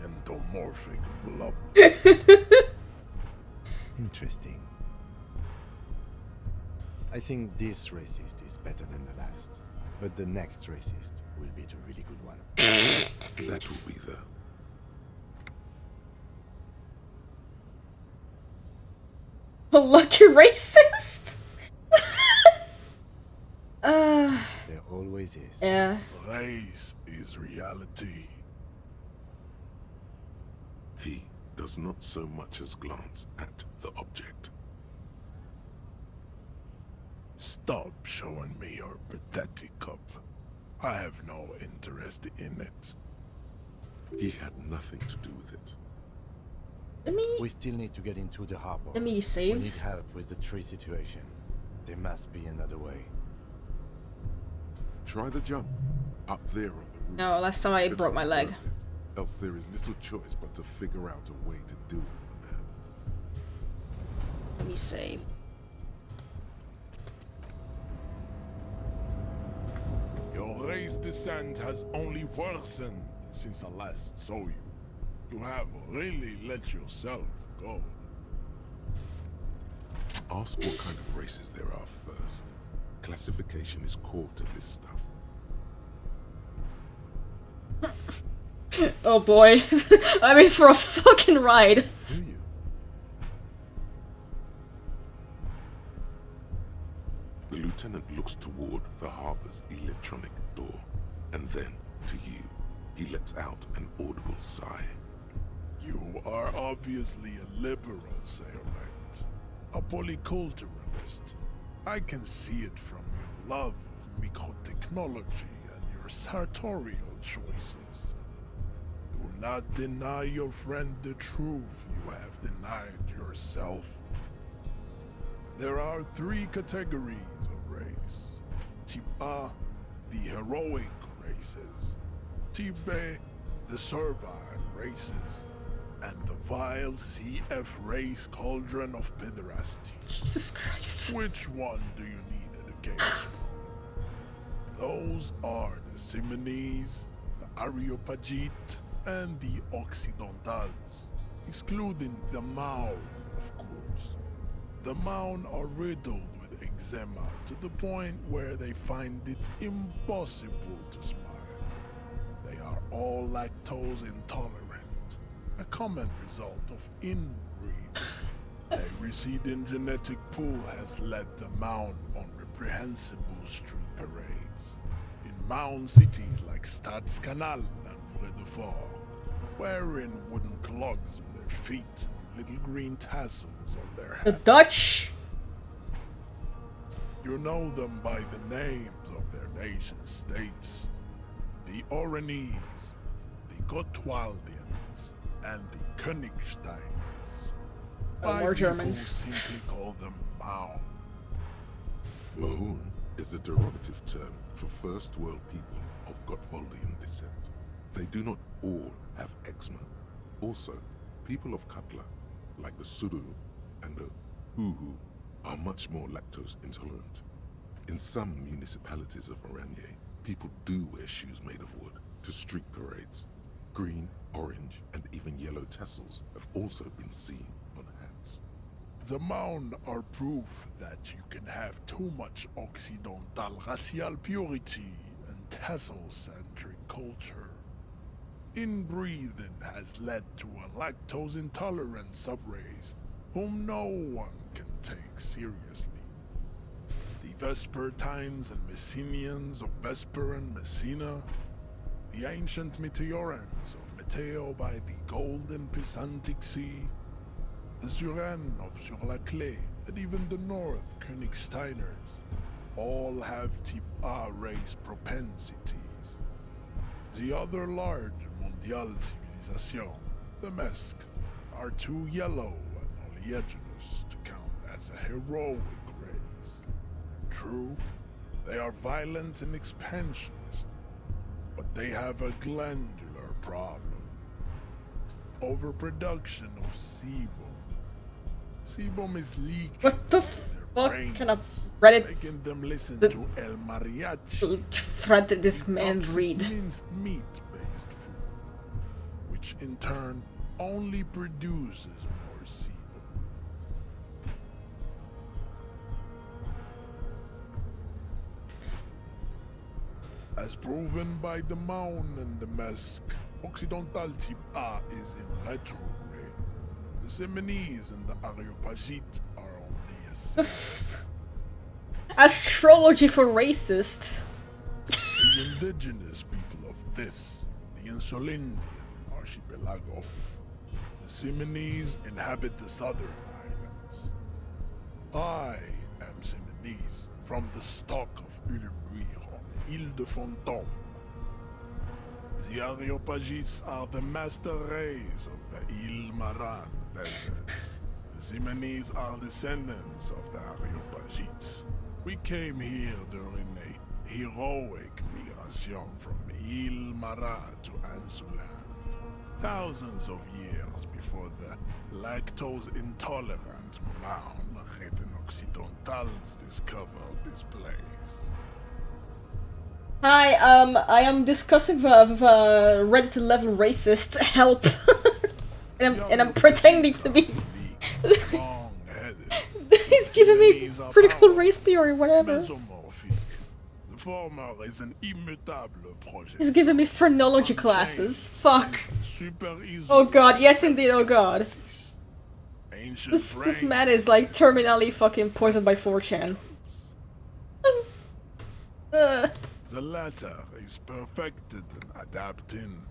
endomorphic blob. Interesting. I think this racist is better than the last, but the next racist will be the really good one. That will be the... A lucky racist? There always is. Yeah. Race is reality. He does not so much as glance at the object. Stop showing me your pathetic cup. I have no interest in it. He had nothing to do with it. We still need to get into the harbor. Let me save. We need help with the tree situation. There must be another way. Try the jump. Up there on the roof. No, last time I broke my leg. Else there is little choice but to figure out a way to deal with the man. Let me save. Your race descent has only worsened since I last saw you. You have really let yourself go. Ask what kind of races there are first. Classification is core to this stuff. Oh boy. I'm in for a fucking ride. Do you? The lieutenant looks toward the harbor's electronic door, and then to you. He lets out an audible sigh. You are obviously a liberal, Sailmate. A polyculturalist. I can see it from your love of microtechnology and your sartorial choices. Do not deny your friend the truth you have denied yourself. There are 3 categories of race. Type A, the heroic races. Type B, the servile races. And the vile CF race cauldron of pederasty. Jesus Christ. Which one do you need education? Those are the Simonies, the Areopagite, and the Occidentals, excluding the Maun, of course. The Maun are riddled with eczema to the point where they find it impossible to smile. They are all lactose intolerant, a common result of inbreeding. A receding genetic pool has led the Maun on reprehensible street parades. In Maun cities like Stadskanal and Vredefort, wearing wooden clogs on their feet and little green tassels on their hats. The Dutch? You know them by the names of their nation states. The Oranese, the Gotwaldians, and the Königsteiners. More Germans. Simply call them Maun. Mahun is a derogative term for first world people of Gotwaldian descent. They do not all have eczema. Also, people of Katla, like the Suru and the Huhu, are much more lactose intolerant. In some municipalities of Oranje, people do wear shoes made of wood to street parades. Green, orange, and even yellow tassels have also been seen on hats. The Maun are proof that you can have too much Occidental racial purity and tassel-centric culture. Inbreeding has led to a lactose-intolerant subrace whom no one can take seriously. The Vespertines and Messenians of Vesper and Messina, the ancient Meteorans of Meteo by the golden Pisantic Sea, the Suren of ULTRAKILL, and even the North Königsteiners, all have type A race propensities. The other large Mondial civilization, the Mesk, are too yellow and oleaginous to count as a heroic race. True, they are violent and expansionist, but they have a glandular problem. Overproduction of sebum. Sebum is leaking. What the fuck brains, kind of Reddit making them listen to El Mariachi. thread did this man Toxic read? minced meat-based food, which in turn only produces more sebum. As proven by the Maun and the Mesk, Occidental type A is in retrograde. The Semenese and the Areopagite are on the ascent. Astrology for racists. The indigenous people of this, the Insulindian archipelago. The Semenese inhabit the southern islands. I am Semenese, from the stock of Ulumbuir on Ile de Fantôme. The Areopagites are the master race of the Ile Maran deserts. The Semenese are descendants of the Areopagites. We came here during a heroic migration from Ile Marat to Ansulan. Thousands of years before the lactose-intolerant Maun Occidentals discovered this place. Hi, I am discussing the Reddit level racist. Help! and I'm pretending to be. He's giving me critical race theory, whatever. The former is an immutable project. He's giving me phrenology classes. Fuck. Oh god, yes indeed, oh god. This man is like terminally fucking poisoned by 4chan. The latter is perfected and adapting.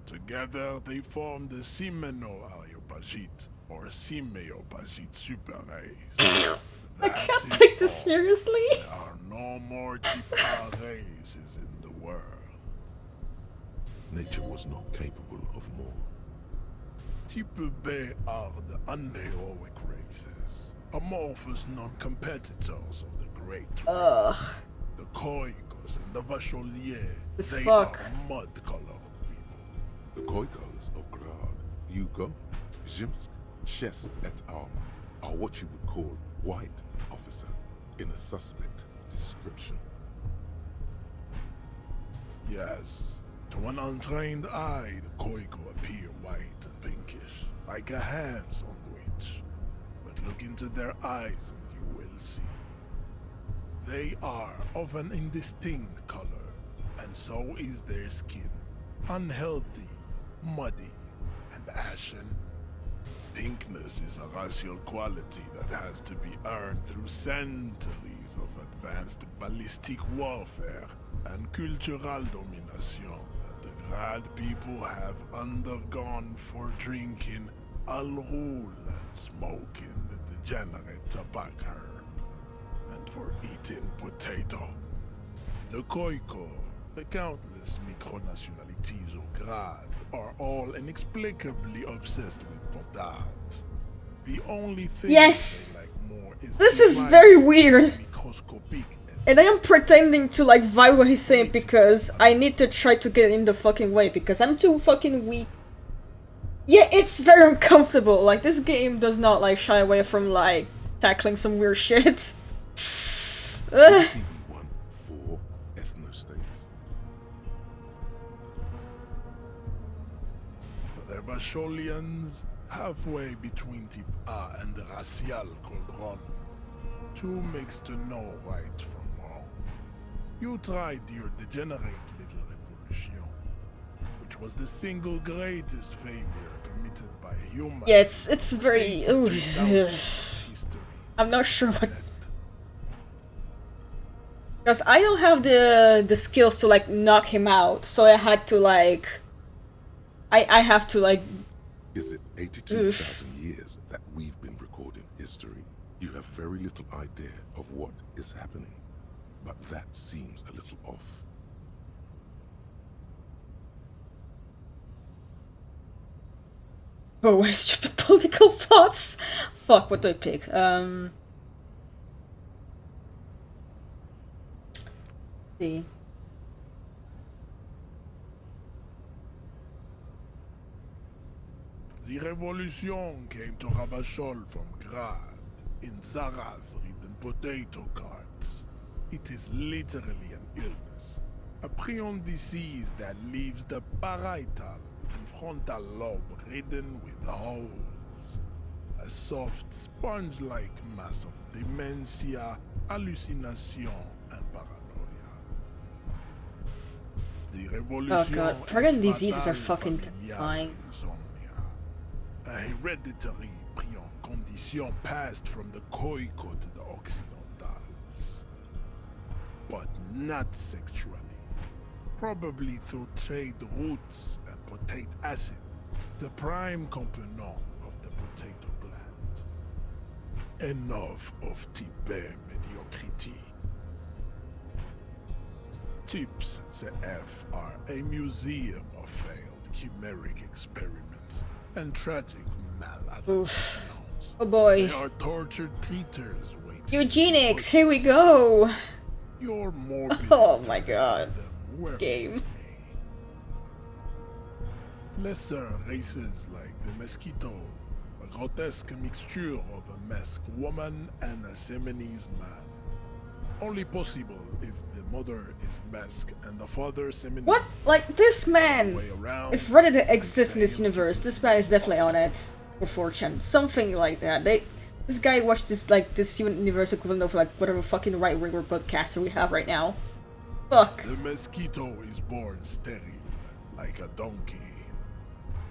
Together they form the Simeno-Areopagite, or Simeopagite super race. I can't take this seriously. There are no more type A races in the world. Nature was not capable of more. Type B are the unheroic races, amorphous non-competitors of the great race. Ugh. The Khoikos and the Vacholier, they fuck. are mud-colored people. The Khoikos of Grad, Yugo, Zhimsk, Chest et al. Are what you would call white officer in a suspect description. Yes, to an untrained eye, the Khoiko appear white and pinkish, like a ham sandwich. But look into their eyes and you will see. They are of an indistinct color, and so is their skin. Unhealthy, muddy, and ashen. Pinkness is a racial quality that has to be earned through centuries of advanced ballistic warfare and cultural domination that the Grad people have undergone for drinking al-Rul and smoking the degenerate tobacco herb, and for eating potato. The Khoiko, the countless micronationalities of Grad, are all inexplicably obsessed with potat. The only thing Yes! they like more is This is very weird. microscopic And I am pretending to like vibe what he's saying because I need to try to get in the fucking way because I'm too fucking weak. Yeah, it's very uncomfortable. Like, this game does not like shy away from like tackling some weird shit. Ugh. TV1 for ethnostates. The Vacholians, halfway between type A and the racial cauldron. Two makes to know right from wrong. You tried your degenerate little revolution, which was the single greatest failure committed by humans. Yeah, it's very. Ooh. History. I'm not sure what. Because I don't have the skills to like knock him out, so I had to like I have to like Is it 82,000 years that we've been recording history? You have very little idea of what is happening, but that seems a little off. Oh, my stupid political thoughts. Fuck, what do I pick? See. The revolution came to Ravachol from Grad, in Zarath ridden potato carts. It is literally an illness, a prion disease that leaves the parietal and frontal lobe ridden with holes. A soft, sponge-like mass of dementia, hallucination, and paranoia. The revolution Oh god, pregnant diseases are fucking terrifying. A hereditary prion condition passed from the Koiko to the Occidentals. But not sexually. Probably through trade routes and potate acid, the prime component of the potato plant. Enough of type mediocrity. Tips CF are a museum of failed chimeric experiments and tragic maladaptations. Oh boy. They are tortured creatures waiting. Eugenics, here we go. Your morbid Oh my god. This game. Lesser races like the mosquito, a grotesque mixture of a masked woman and a Seminese man. Only possible if the mother is masked and the father Seminese. What? Like this man? If Reddit exists in this universe, this man is definitely on it. For fortune. Something like that. This guy watched this universe equivalent of like whatever fucking right-winger podcaster we have right now. Fuck. The mosquito is born sterile, like a donkey.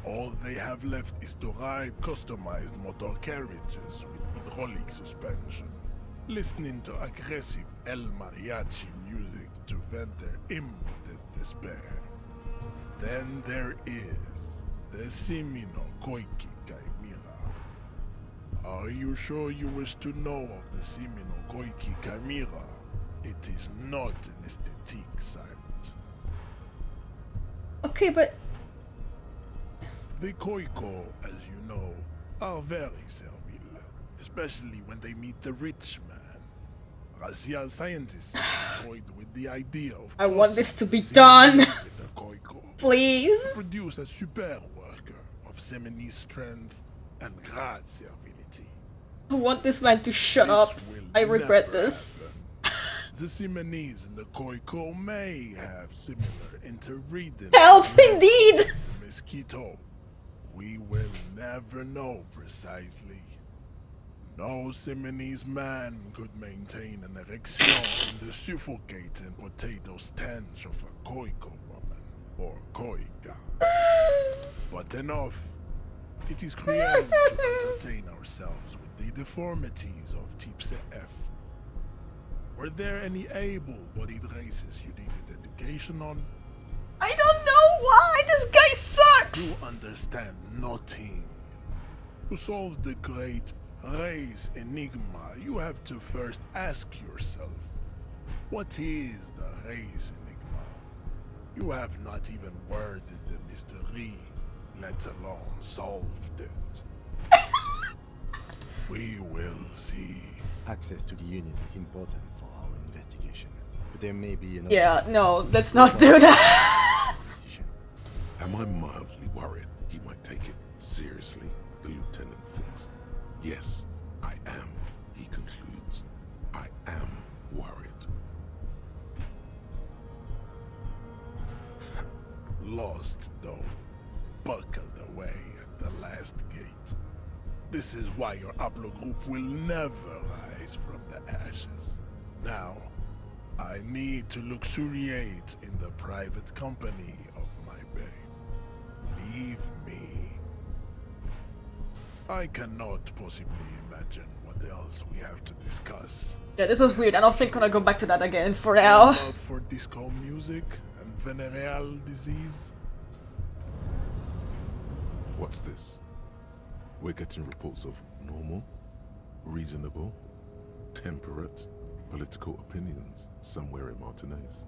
All they have left is to ride customized motor carriages with hydraulic suspension, listening to aggressive El Mariachi music to vent their impotent despair. Then there is the Simino Koiki Chimera. Are you sure you wish to know of the Simino Koiki Chimera? It is not an aesthetic sight. Okay, but... The Koiko, as you know, are very servile, especially when they meet the rich man. Racial scientists are toyed with the idea of I want this to be done. Please. To produce a super worker of Seminese strength and Grad servility. I want this man to shut up. I regret this. The Simonese and the Koiko may have similar interbreeding. Help, indeed! The mosquito. We will never know precisely. No Simonese man could maintain an erection in the suffocating potato stench of a Koiko woman or Koika. But enough. It is created to entertain ourselves with the deformities of Type F. Were there any able-bodied races you needed education on? I don't know why this guy sucks! You understand nothing. To solve the great race enigma, you have to first ask yourself, what is the race enigma? You have not even worded the mystery, let alone solved it. We will see. Access to the Union is important for our investigation, but there may be another... Yeah, no, let's not do that. Am I mildly worried he might take it seriously, the lieutenant thinks? Yes, I am, he concludes. I am worried. Lost, though, buckled away at the last gate. This is why your haplogroup will never rise from the ashes. Now, I need to luxuriate in the private company of my babe. Leave me. I cannot possibly imagine what else we have to discuss. Yeah, this was weird. I don't think I'm gonna go back to that again for Your now. love for disco music and venereal disease. What's this? We're getting reports of normal, reasonable, temperate, political opinions somewhere in Martinez.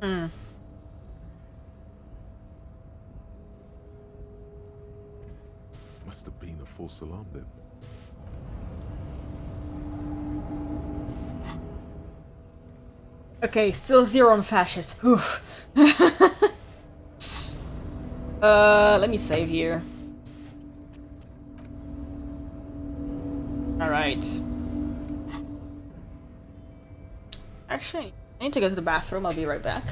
Hmm. Must have been a false alarm then. Okay, still 0 on fascist. Oof. Let me save here. Alright. Actually, I need to go to the bathroom. I'll be right back.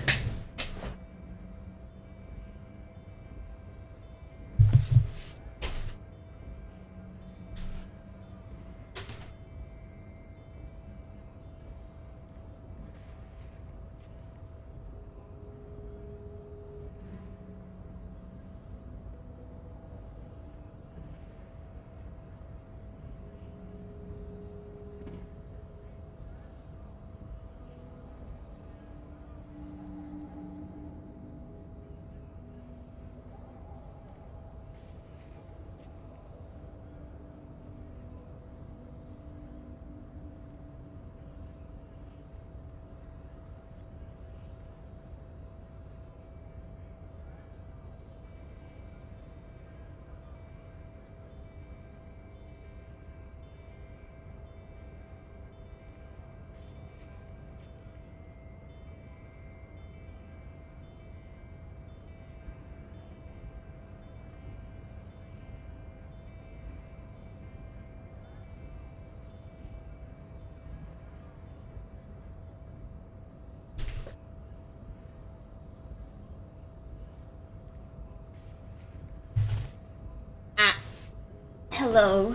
Hello.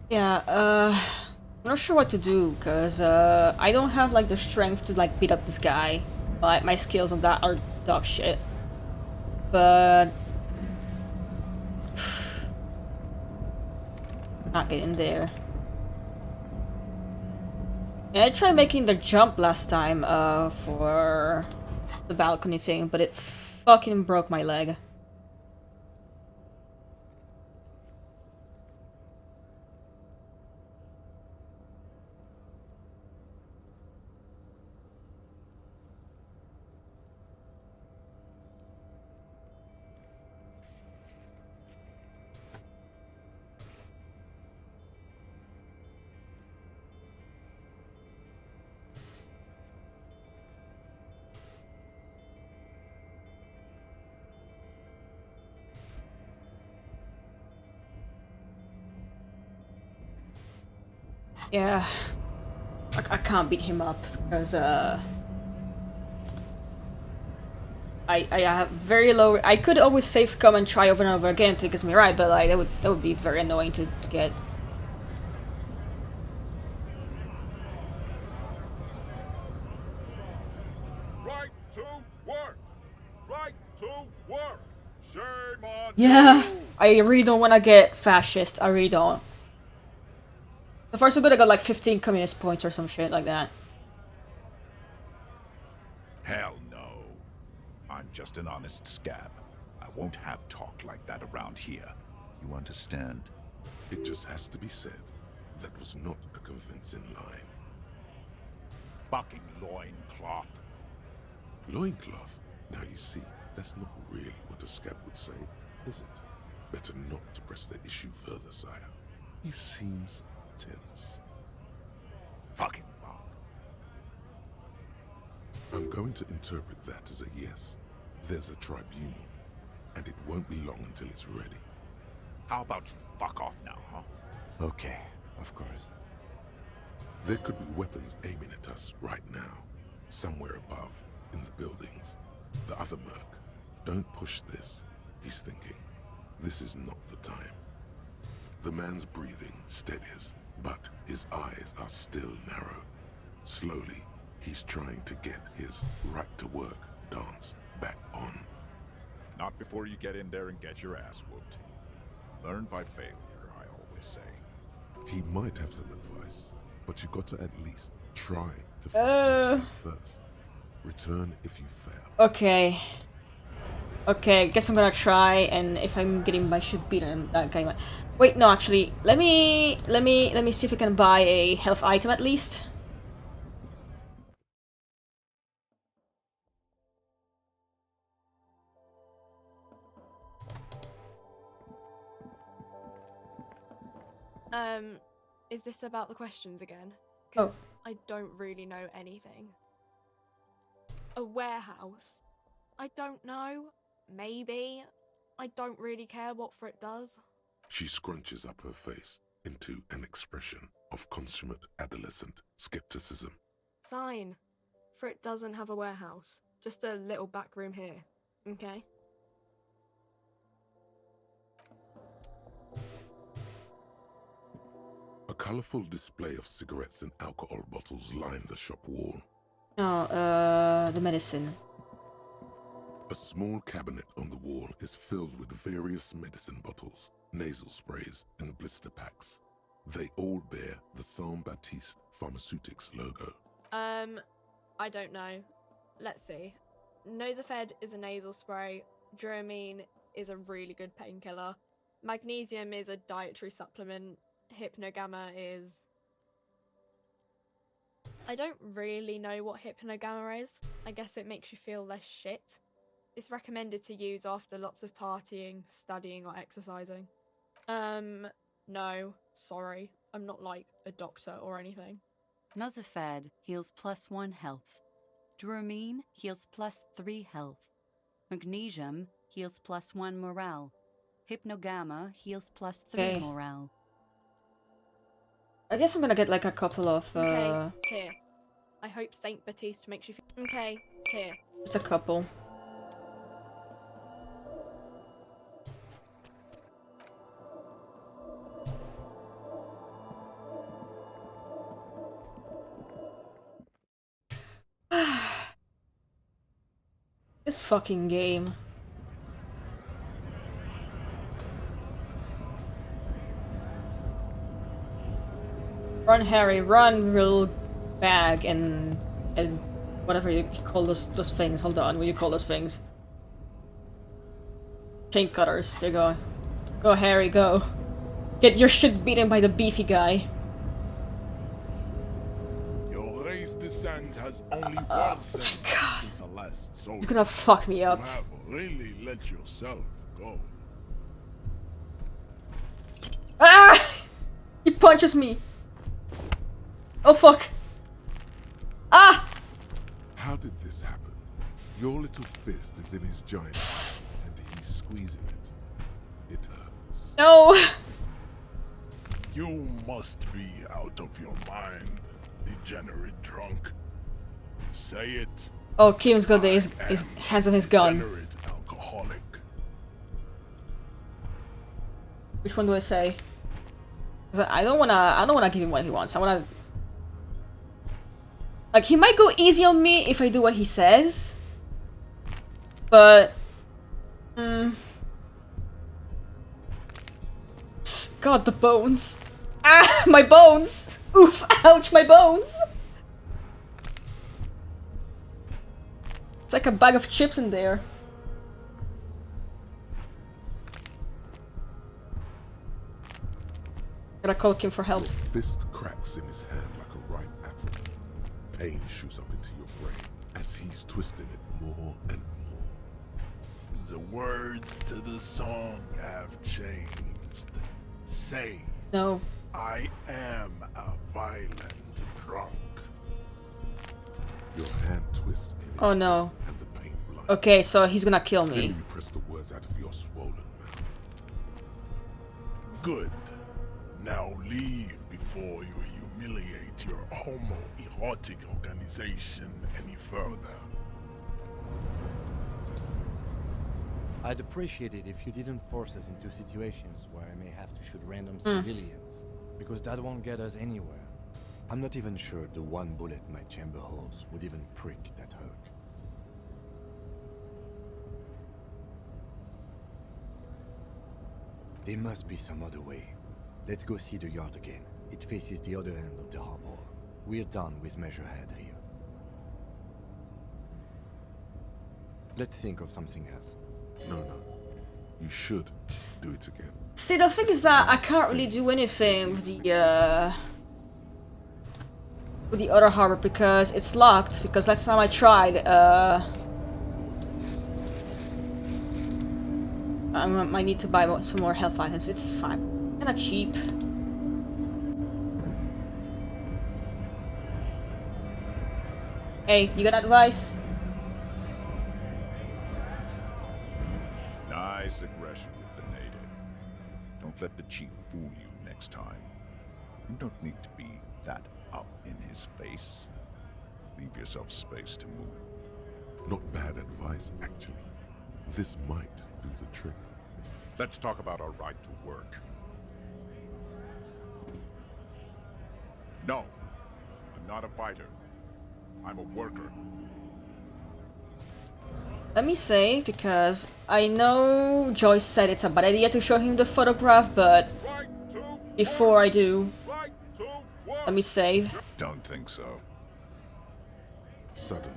Yeah, I'm not sure what to do, because, I don't have, like, the strength to, like, beat up this guy. But my skills on that are dog shit. But... not getting there. Yeah, I tried making the jump last time, for the balcony thing, but it fucking broke my leg. Yeah, I can't beat him up because I have very low. I could always save scum and try over and over again to get me right, but like that would be very annoying to get. Right to work. Right to work. Shame on Yeah, you. I really don't want to get fascist. I really don't. The first one I got like 15 communist points or some shit like that. Hell no. I'm just an honest scab. I won't have talk like that around here. You understand? It just has to be said. That was not a convincing line. fucking loincloth. Loincloth? Now you see, that's not really what a scab would say, is it? Better not to press the issue further, sire. He seems tense. Fucking bug. I'm going to interpret that as a yes. There's a tribunal, and it won't be long until it's ready. How about you fuck off now, huh? Okay, of course. There could be weapons aiming at us right now, somewhere above, in the buildings. The other merc. Don't push this, he's thinking. This is not the time. The man's breathing steadies, but his eyes are still narrow. Slowly, he's trying to get his right-to-work dance back on. Not before you get in there and get your ass whooped. Learn by failure, I always say. He might have some advice, but you got to at least try to find it first. Return if you fail. Okay. Okay, guess I'm gonna try, and if I'm getting my shit beaten, that guy might. Wait, no, actually, let me see if I can buy a health item at least. Is this about the questions again? Because I don't really know anything. A warehouse? I don't know. Maybe. I don't really care what Frit does. She scrunches up her face into an expression of consummate adolescent skepticism. Fine. Frit doesn't have a warehouse. Just a little back room here. Okay? A colorful display of cigarettes and alcohol bottles line the shop wall. Oh, the medicine. A small cabinet on the wall is filled with various medicine bottles, nasal sprays, and blister packs. They all bear the Saint Baptiste Pharmaceutics logo. I don't know. Let's see. Nosafed is a nasal spray. Dramamine is a really good painkiller. Magnesium is a dietary supplement. Hypnogamma is... I don't really know what Hypnogamma is. I guess it makes you feel less shit. It's recommended to use after lots of partying, studying, or exercising. No, sorry. I'm not like a doctor or anything. Nosafed heals +1 health. Dramamine heals +3 health. Magnesium heals +1 morale. Hypnogamma heals +3 morale. I guess I'm gonna get like a couple of Okay, here. I hope Saint Baptiste makes you feel... Okay, here. Just a couple. This fucking game. Run, Harry, run, real bag, and whatever you call those things. Hold on, what do you call those things? Chain cutters. There you go. Go, Harry, go. Get your shit beaten by the beefy guy. Your race descent has only worsened since the last soldier. It's gonna fuck me up. You have really let yourself go. Ah! He punches me. Oh fuck! Ah! How did this happen? Your little fist is in his giant hand, and he's squeezing it. It hurts. No! You must be out of your mind, degenerate drunk. Say it. Oh, Keem's got his hands on his gun. Degenerate alcoholic. Which one do I say? 'Cause I don't wanna give him what he wants. I wanna... Like, he might go easy on me if I do what he says. But... God, the bones. Ah, my bones! Oof, ouch, my bones! It's like a bag of chips in there. Gotta call Kim for help. Your fist cracks in his hand like a ripe apple. Pain shoots up into your brain as he's twisting it more and more. The words to the song have changed. Say, No. I am a violent drunk. Your hand twists in his Oh no. and the pain blinds. Okay, so he's gonna kill Still me. you press the words out of your swollen mouth. Good. Now leave before you humiliate your homoerotic organization any further. I'd appreciate it if you didn't force us into situations where I may have to shoot random civilians, because that won't get us anywhere. I'm not even sure the one bullet my chamber holds would even prick that hook. There must be some other way. Let's go see the yard again. It faces the other end of the harbor. We're done with Measurehead here. Let's think of something else. No. You should do it again. See, the thing is that I can't really do anything with the other harbor because it's locked. Because last time I tried, I might need to buy some more health items. It's fine, kinda cheap. Hey, you got advice? Nice aggression with the native. Don't let the chief fool you next time. You don't need to be that up in his face. Leave yourself space to move. Not bad advice, actually. This might do the trick. Let's talk about our right to work. No, I'm not a fighter. I'm a worker. Let me say, because I know Joyce said it's a bad idea to show him the photograph, but before I do, let me save. Don't think so. Suddenly,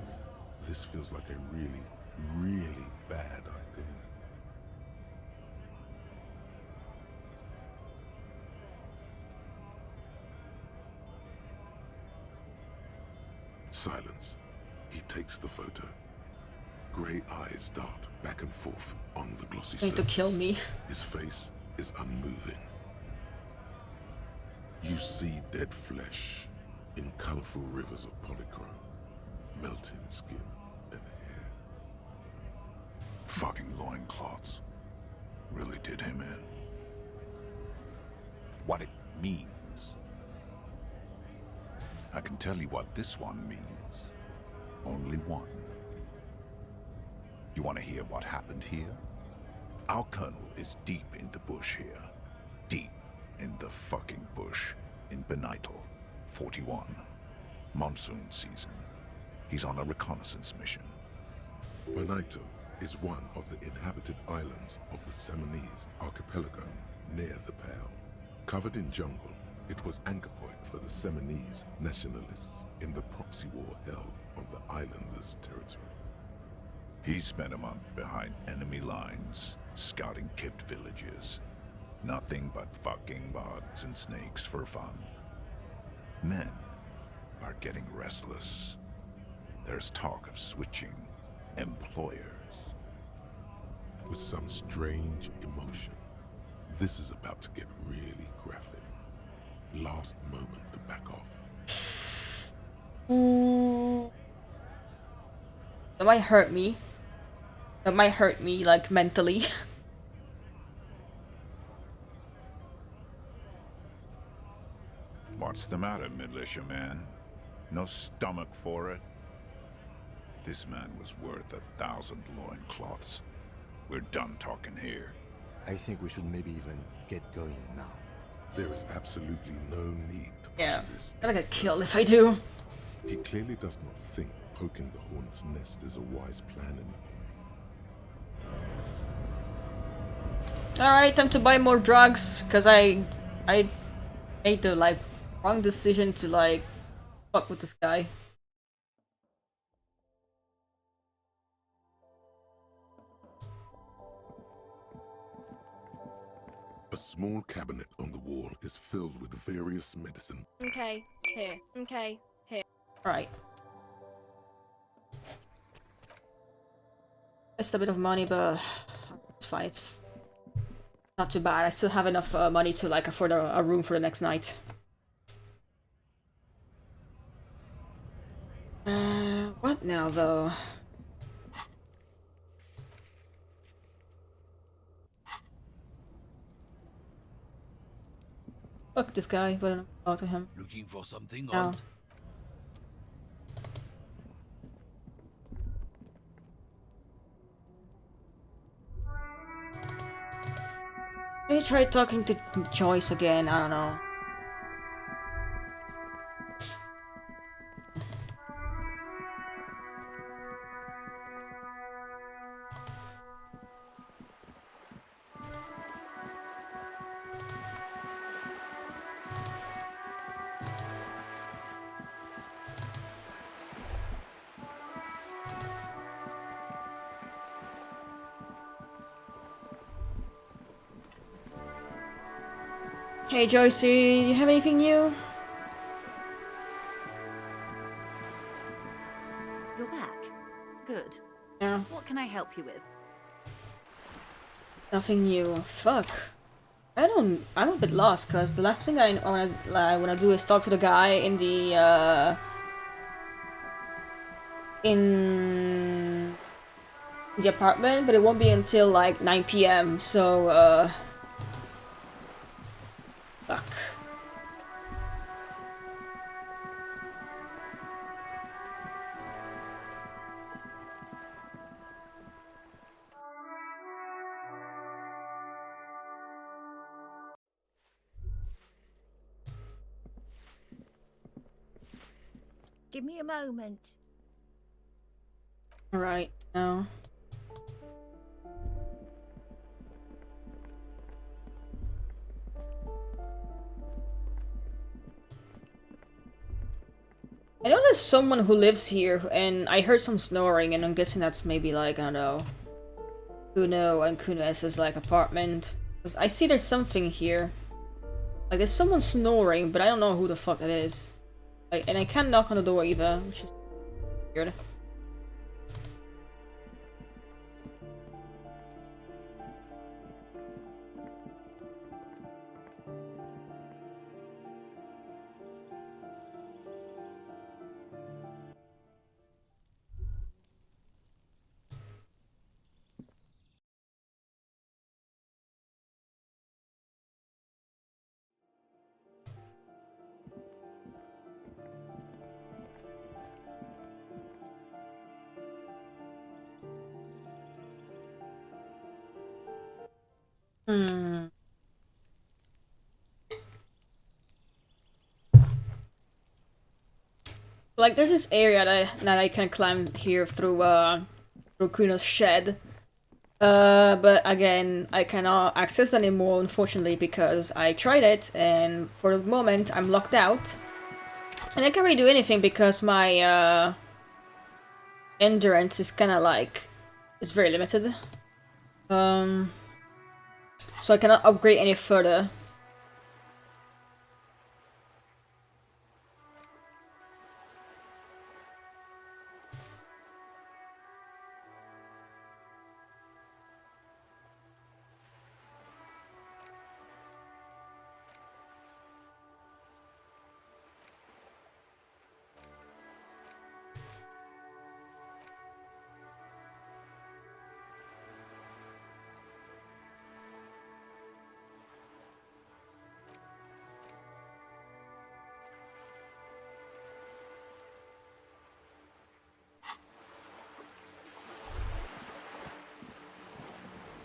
this feels like a really, really bad idea. Silence. He takes the photo. Grey eyes dart back and forth on the glossy surface. Going to kill me. His face is unmoving. You see dead flesh in colorful rivers of polychrome, melting skin and hair. Fucking loincloths. Really did him in. What it means. I can tell you what this one means. Only one. You want to hear what happened here? Our colonel is deep in the bush here. Deep in the fucking bush in Benital, 41. Monsoon season. He's on a reconnaissance mission. Benital is one of the inhabited islands of the Seminese archipelago near the Pale. Covered in jungle, it was anchor point for the Seminese nationalists in the proxy war held on the islanders' territory. He spent a month behind enemy lines, scouting kept villages. Nothing but fucking bugs and snakes for fun. Men are getting restless. There's talk of switching employers. With some strange emotion, this is about to get really graphic. Last moment to back off. That might hurt me. That might hurt me, like, mentally. What's the matter, militiaman? No stomach for it? This man was worth 1,000 loincloths. We're done talking here. I think we should maybe even get going now. There is absolutely no need to push this. I'm gonna get killed if I do. He clearly does not think poking the hornet's nest is a wise plan anymore. Alright, time to buy more drugs, because I made the, like, wrong decision to, like, fuck with this guy. A small cabinet on the wall is filled with various medicine. Okay, here. Okay, here. Alright. Just a bit of money, but it's fine. It's not too bad. I still have enough money to like afford a room for the next night. What now though? Fuck this guy, but I'm out to him. Looking for something, No. Hunt? Maybe try talking to Joyce again. I don't know. Hey Joyce, do you have anything new? You're back. Good. Yeah. What can I help you with? Nothing new. Fuck. I'm a bit lost because the last thing I wanna do is talk to the guy in the in the apartment, but it won't be until like 9 p.m. So fuck. Give me a moment. Alright, now. I know there's someone who lives here, and I heard some snoring, and I'm guessing that's maybe like, I don't know, Kuno and Kuno's like apartment. 'Cause I see there's something here. Like there's someone snoring, but I don't know who the fuck that is. Like, and I can't knock on the door either, which is weird. Hmm. Like there's this area that I can climb here through Kuno's shed. But again, I cannot access that anymore, unfortunately, because I tried it, and for the moment, I'm locked out. And I can't really do anything because my, endurance is kinda like... it's very limited. So I cannot upgrade any further.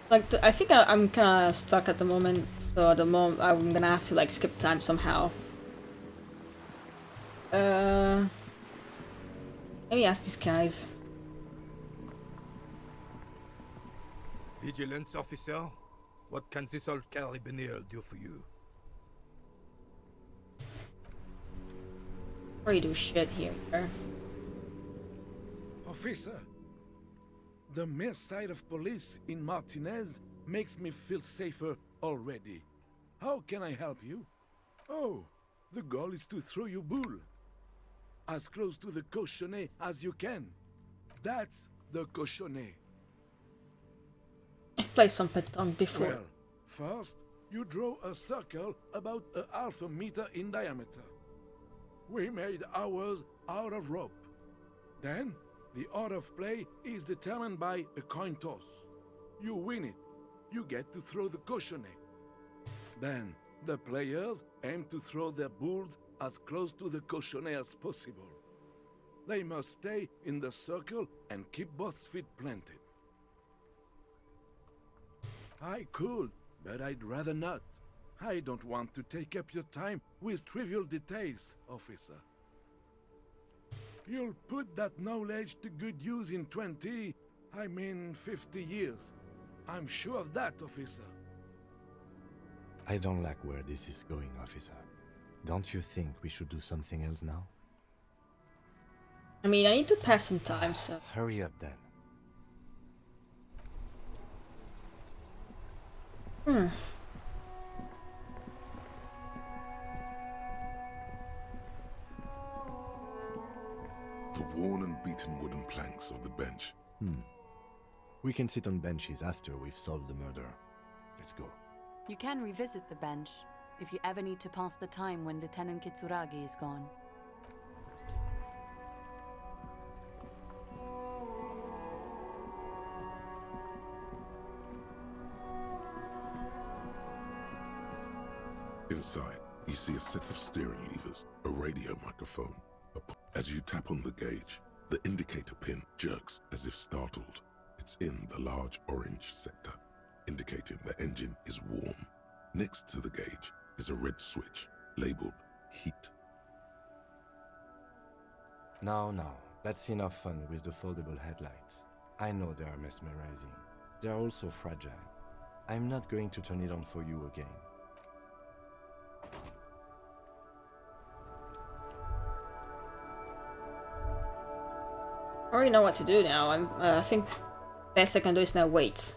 Like, I think I'm kinda stuck at the moment, so at the moment I'm gonna have to like skip time somehow. Let me ask these guys. Vigilance officer, what can this old carabinier do for you? Or you do shit here. Officer, the mere sight of police in Martinez makes me feel safer already. How can I help you? Oh, the goal is to throw you bull. As close to the cautionné as you can. That's the cochonnet. I've played some petanque before. Well, first, you draw a circle about a half a meter in diameter. We made ours out of rope. Then, the order of play is determined by a coin toss. You win it. You get to throw the cochonnet. Then, the players aim to throw their bulls as close to the cochonnet as possible. They must stay in the circle and keep both feet planted. I could, but I'd rather not. I don't want to take up your time with trivial details, officer. You'll put that knowledge to good use in 50 years. I'm sure of that, officer. I don't like where this is going, officer. Don't you think we should do something else now? I mean, I need to pass some time, so... Hurry up, then. The worn and beaten wooden planks of the bench. We can sit on benches after we've solved the murder. Let's go. You can revisit the bench if you ever need to pass the time when Lieutenant Kitsuragi is gone. Inside, you see a set of steering levers, a radio microphone. As you tap on the gauge, the indicator pin jerks as if startled. It's in the large orange sector, indicating the engine is warm. Next to the gauge is a red switch, labeled heat. No, that's enough fun with the foldable headlights. I know they are mesmerizing. They are also fragile. I'm not going to turn it on for you again. I already know what to do now. I think best I can do is now wait.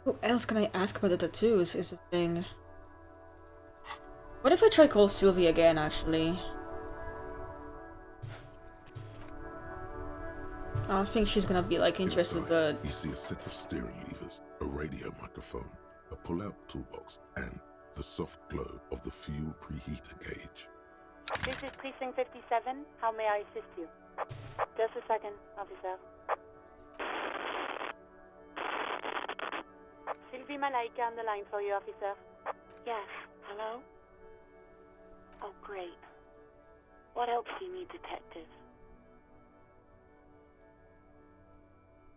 Who else can I ask about the tattoos is the thing. What if I try call Sylvie again, actually? I don't think she's gonna be like interested, Inside, but... you see a set of steering levers, a radio microphone, a pull-out toolbox, and the soft glow of the fuel preheater gauge. This is Precinct 57. How may I assist you? Just a second, officer. Sylvie Malaika on the line for you, officer. Yes, hello? Oh, great. What else do you need, detective?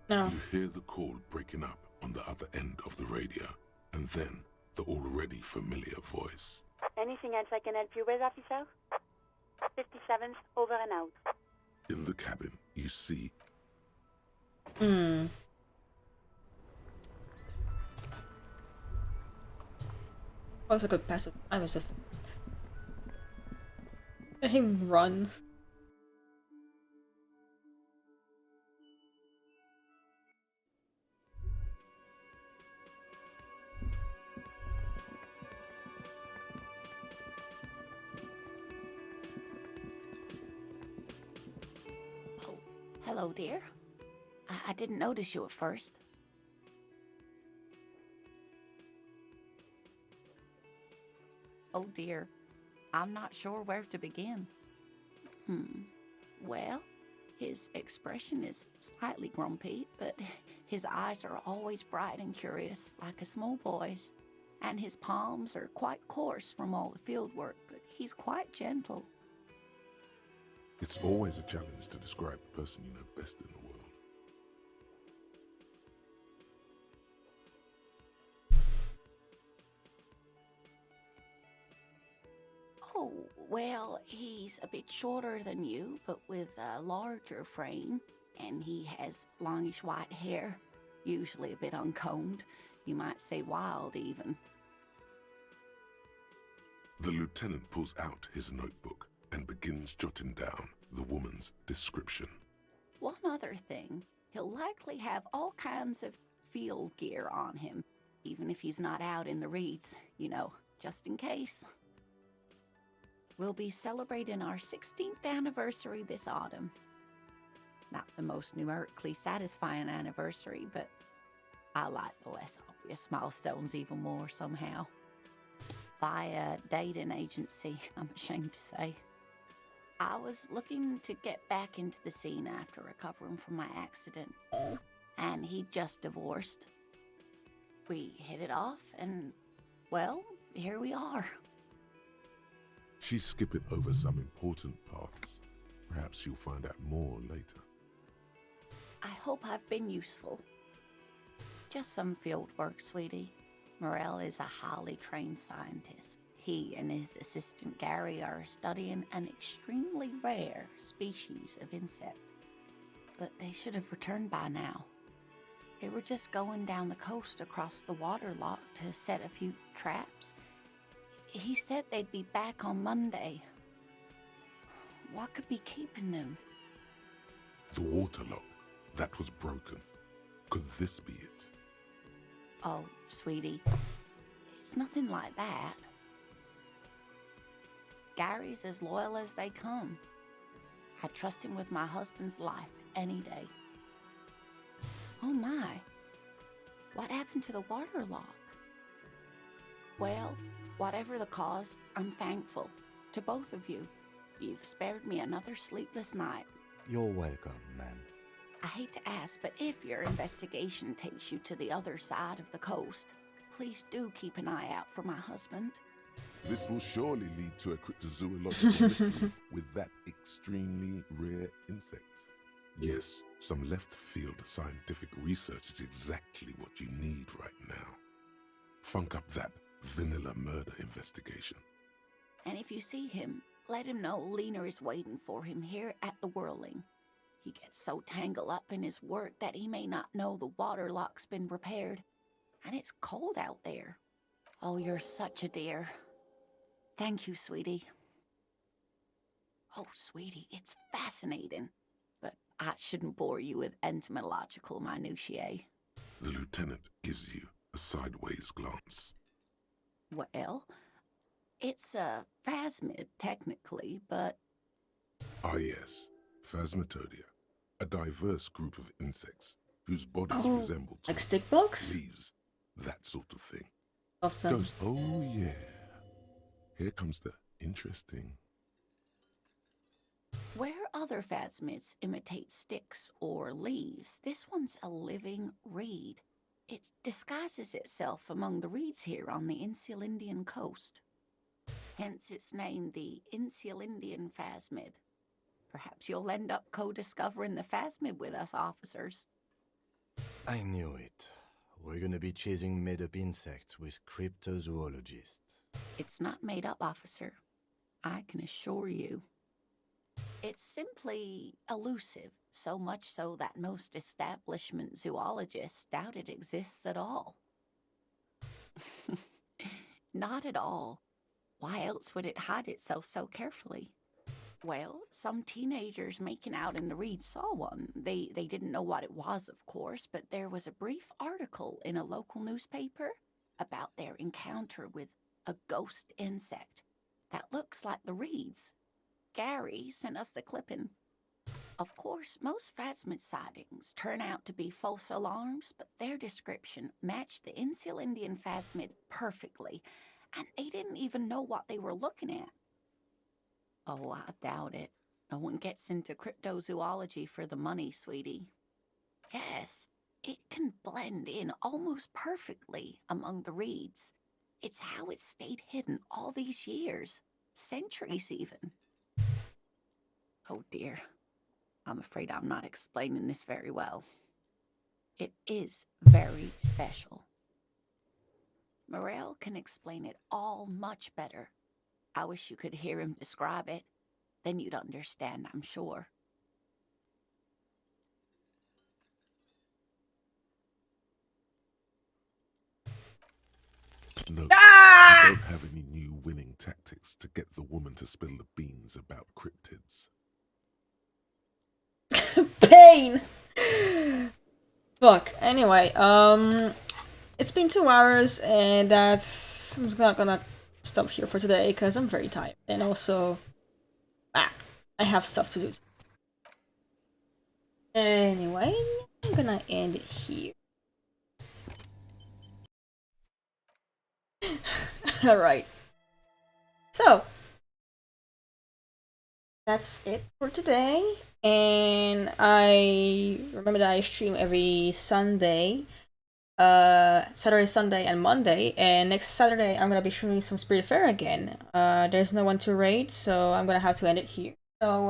No. You hear the call breaking up on the other end of the radio, and then the already familiar voice. Anything else I can help you with, officer? 57th, over and out. In the cabin, you see... What's a good passive? I was let him run. Hello, dear. I didn't notice you at first. Oh dear, I'm not sure where to begin. Well, his expression is slightly grumpy, but his eyes are always bright and curious, like a small boy's. And his palms are quite coarse from all the field work, but he's quite gentle. It's always a challenge to describe the person you know best in the world. Oh, well, he's a bit shorter than you, but with a larger frame, and he has longish white hair, usually a bit uncombed. You might say wild, even. The lieutenant pulls out his notebook and begins jotting down the woman's description. One other thing, he'll likely have all kinds of field gear on him. even if he's not out in the reeds, you know, just in case. We'll be celebrating our 16th anniversary this autumn. Not the most numerically satisfying anniversary, but I like the less obvious milestones even more somehow. Via dating agency, I'm ashamed to say. I was looking to get back into the scene after recovering from my accident, and he'd just divorced. We hit it off, and, well, here we are. She's skipping over some important parts. Perhaps you'll find out more later. I hope I've been useful. Just some field work, sweetie. Morel is a highly trained scientist. He and his assistant Gary are studying an extremely rare species of insect. But they should have returned by now. They were just going down the coast across the waterlock to set a few traps. He said they'd be back on Monday. What could be keeping them? The waterlock. That was broken. Could this be it? Oh, sweetie, it's nothing like that. Gary's as loyal as they come. I'd trust him with my husband's life any day. Oh my, what happened to the waterlock? Well, whatever the cause, I'm thankful. To both of you. You've spared me another sleepless night. You're welcome, ma'am. I hate to ask, but if your investigation takes you to the other side of the coast, please do keep an eye out for my husband. This will surely lead to a cryptozoological mystery with that extremely rare insect. Yes, some left-field scientific research is exactly what you need right now. Funk up that vanilla murder investigation. And if you see him, let him know Lena is waiting for him here at the Whirling. He gets so tangled up in his work that he may not know the waterlock's been repaired. And it's cold out there. Oh, you're such a dear. Thank you, sweetie. Oh, sweetie, it's fascinating. But I shouldn't bore you with entomological minutiae. The lieutenant gives you a sideways glance. Well, it's a phasmid, technically, but... Ah, yes. Phasmatodia. A diverse group of insects whose bodies resemble like stick bugs? leaves, that sort of thing. Often. Oh, yeah. Here comes the interesting. Where other phasmids imitate sticks or leaves, this one's a living reed. It disguises itself among the reeds here on the Insulindian coast. Hence its name, the Insulindian phasmid. Perhaps you'll end up co-discovering the phasmid with us, officers. I knew it. We're gonna be chasing made-up insects with cryptozoologists. It's not made up, officer. I can assure you. It's simply elusive, so much so that most establishment zoologists doubt it exists at all. Not at all. Why else would it hide itself so carefully? Well, some teenagers making out in the reeds saw one. They didn't know what it was, of course, but there was a brief article in a local newspaper about their encounter with a ghost insect that looks like the reeds. Gary sent us the clipping. Of course, most phasmid sightings turn out to be false alarms, but their description matched the Insulindian phasmid perfectly, and they didn't even know what they were looking at. Oh, I doubt it. No one gets into cryptozoology for the money, sweetie. Yes, it can blend in almost perfectly among the reeds. It's how it stayed hidden all these years, centuries even. Oh dear, I'm afraid I'm not explaining this very well. It is very special. Morel can explain it all much better. I wish you could hear him describe it. Then you'd understand, I'm sure. No, you don't have any new winning tactics to get the woman to spill the beans about cryptids. Pain! Fuck. Anyway, it's been 2 hours, and that's... I'm not gonna stop here for today, because I'm very tired. And also, I have stuff to do. Anyway, I'm gonna end it here. Alright. So, that's it for today. And I remember that I stream every Sunday. Saturday, Sunday, and Monday. And next Saturday, I'm gonna be streaming some Spirit Fair again. There's no one to raid, so I'm gonna have to end it here. So,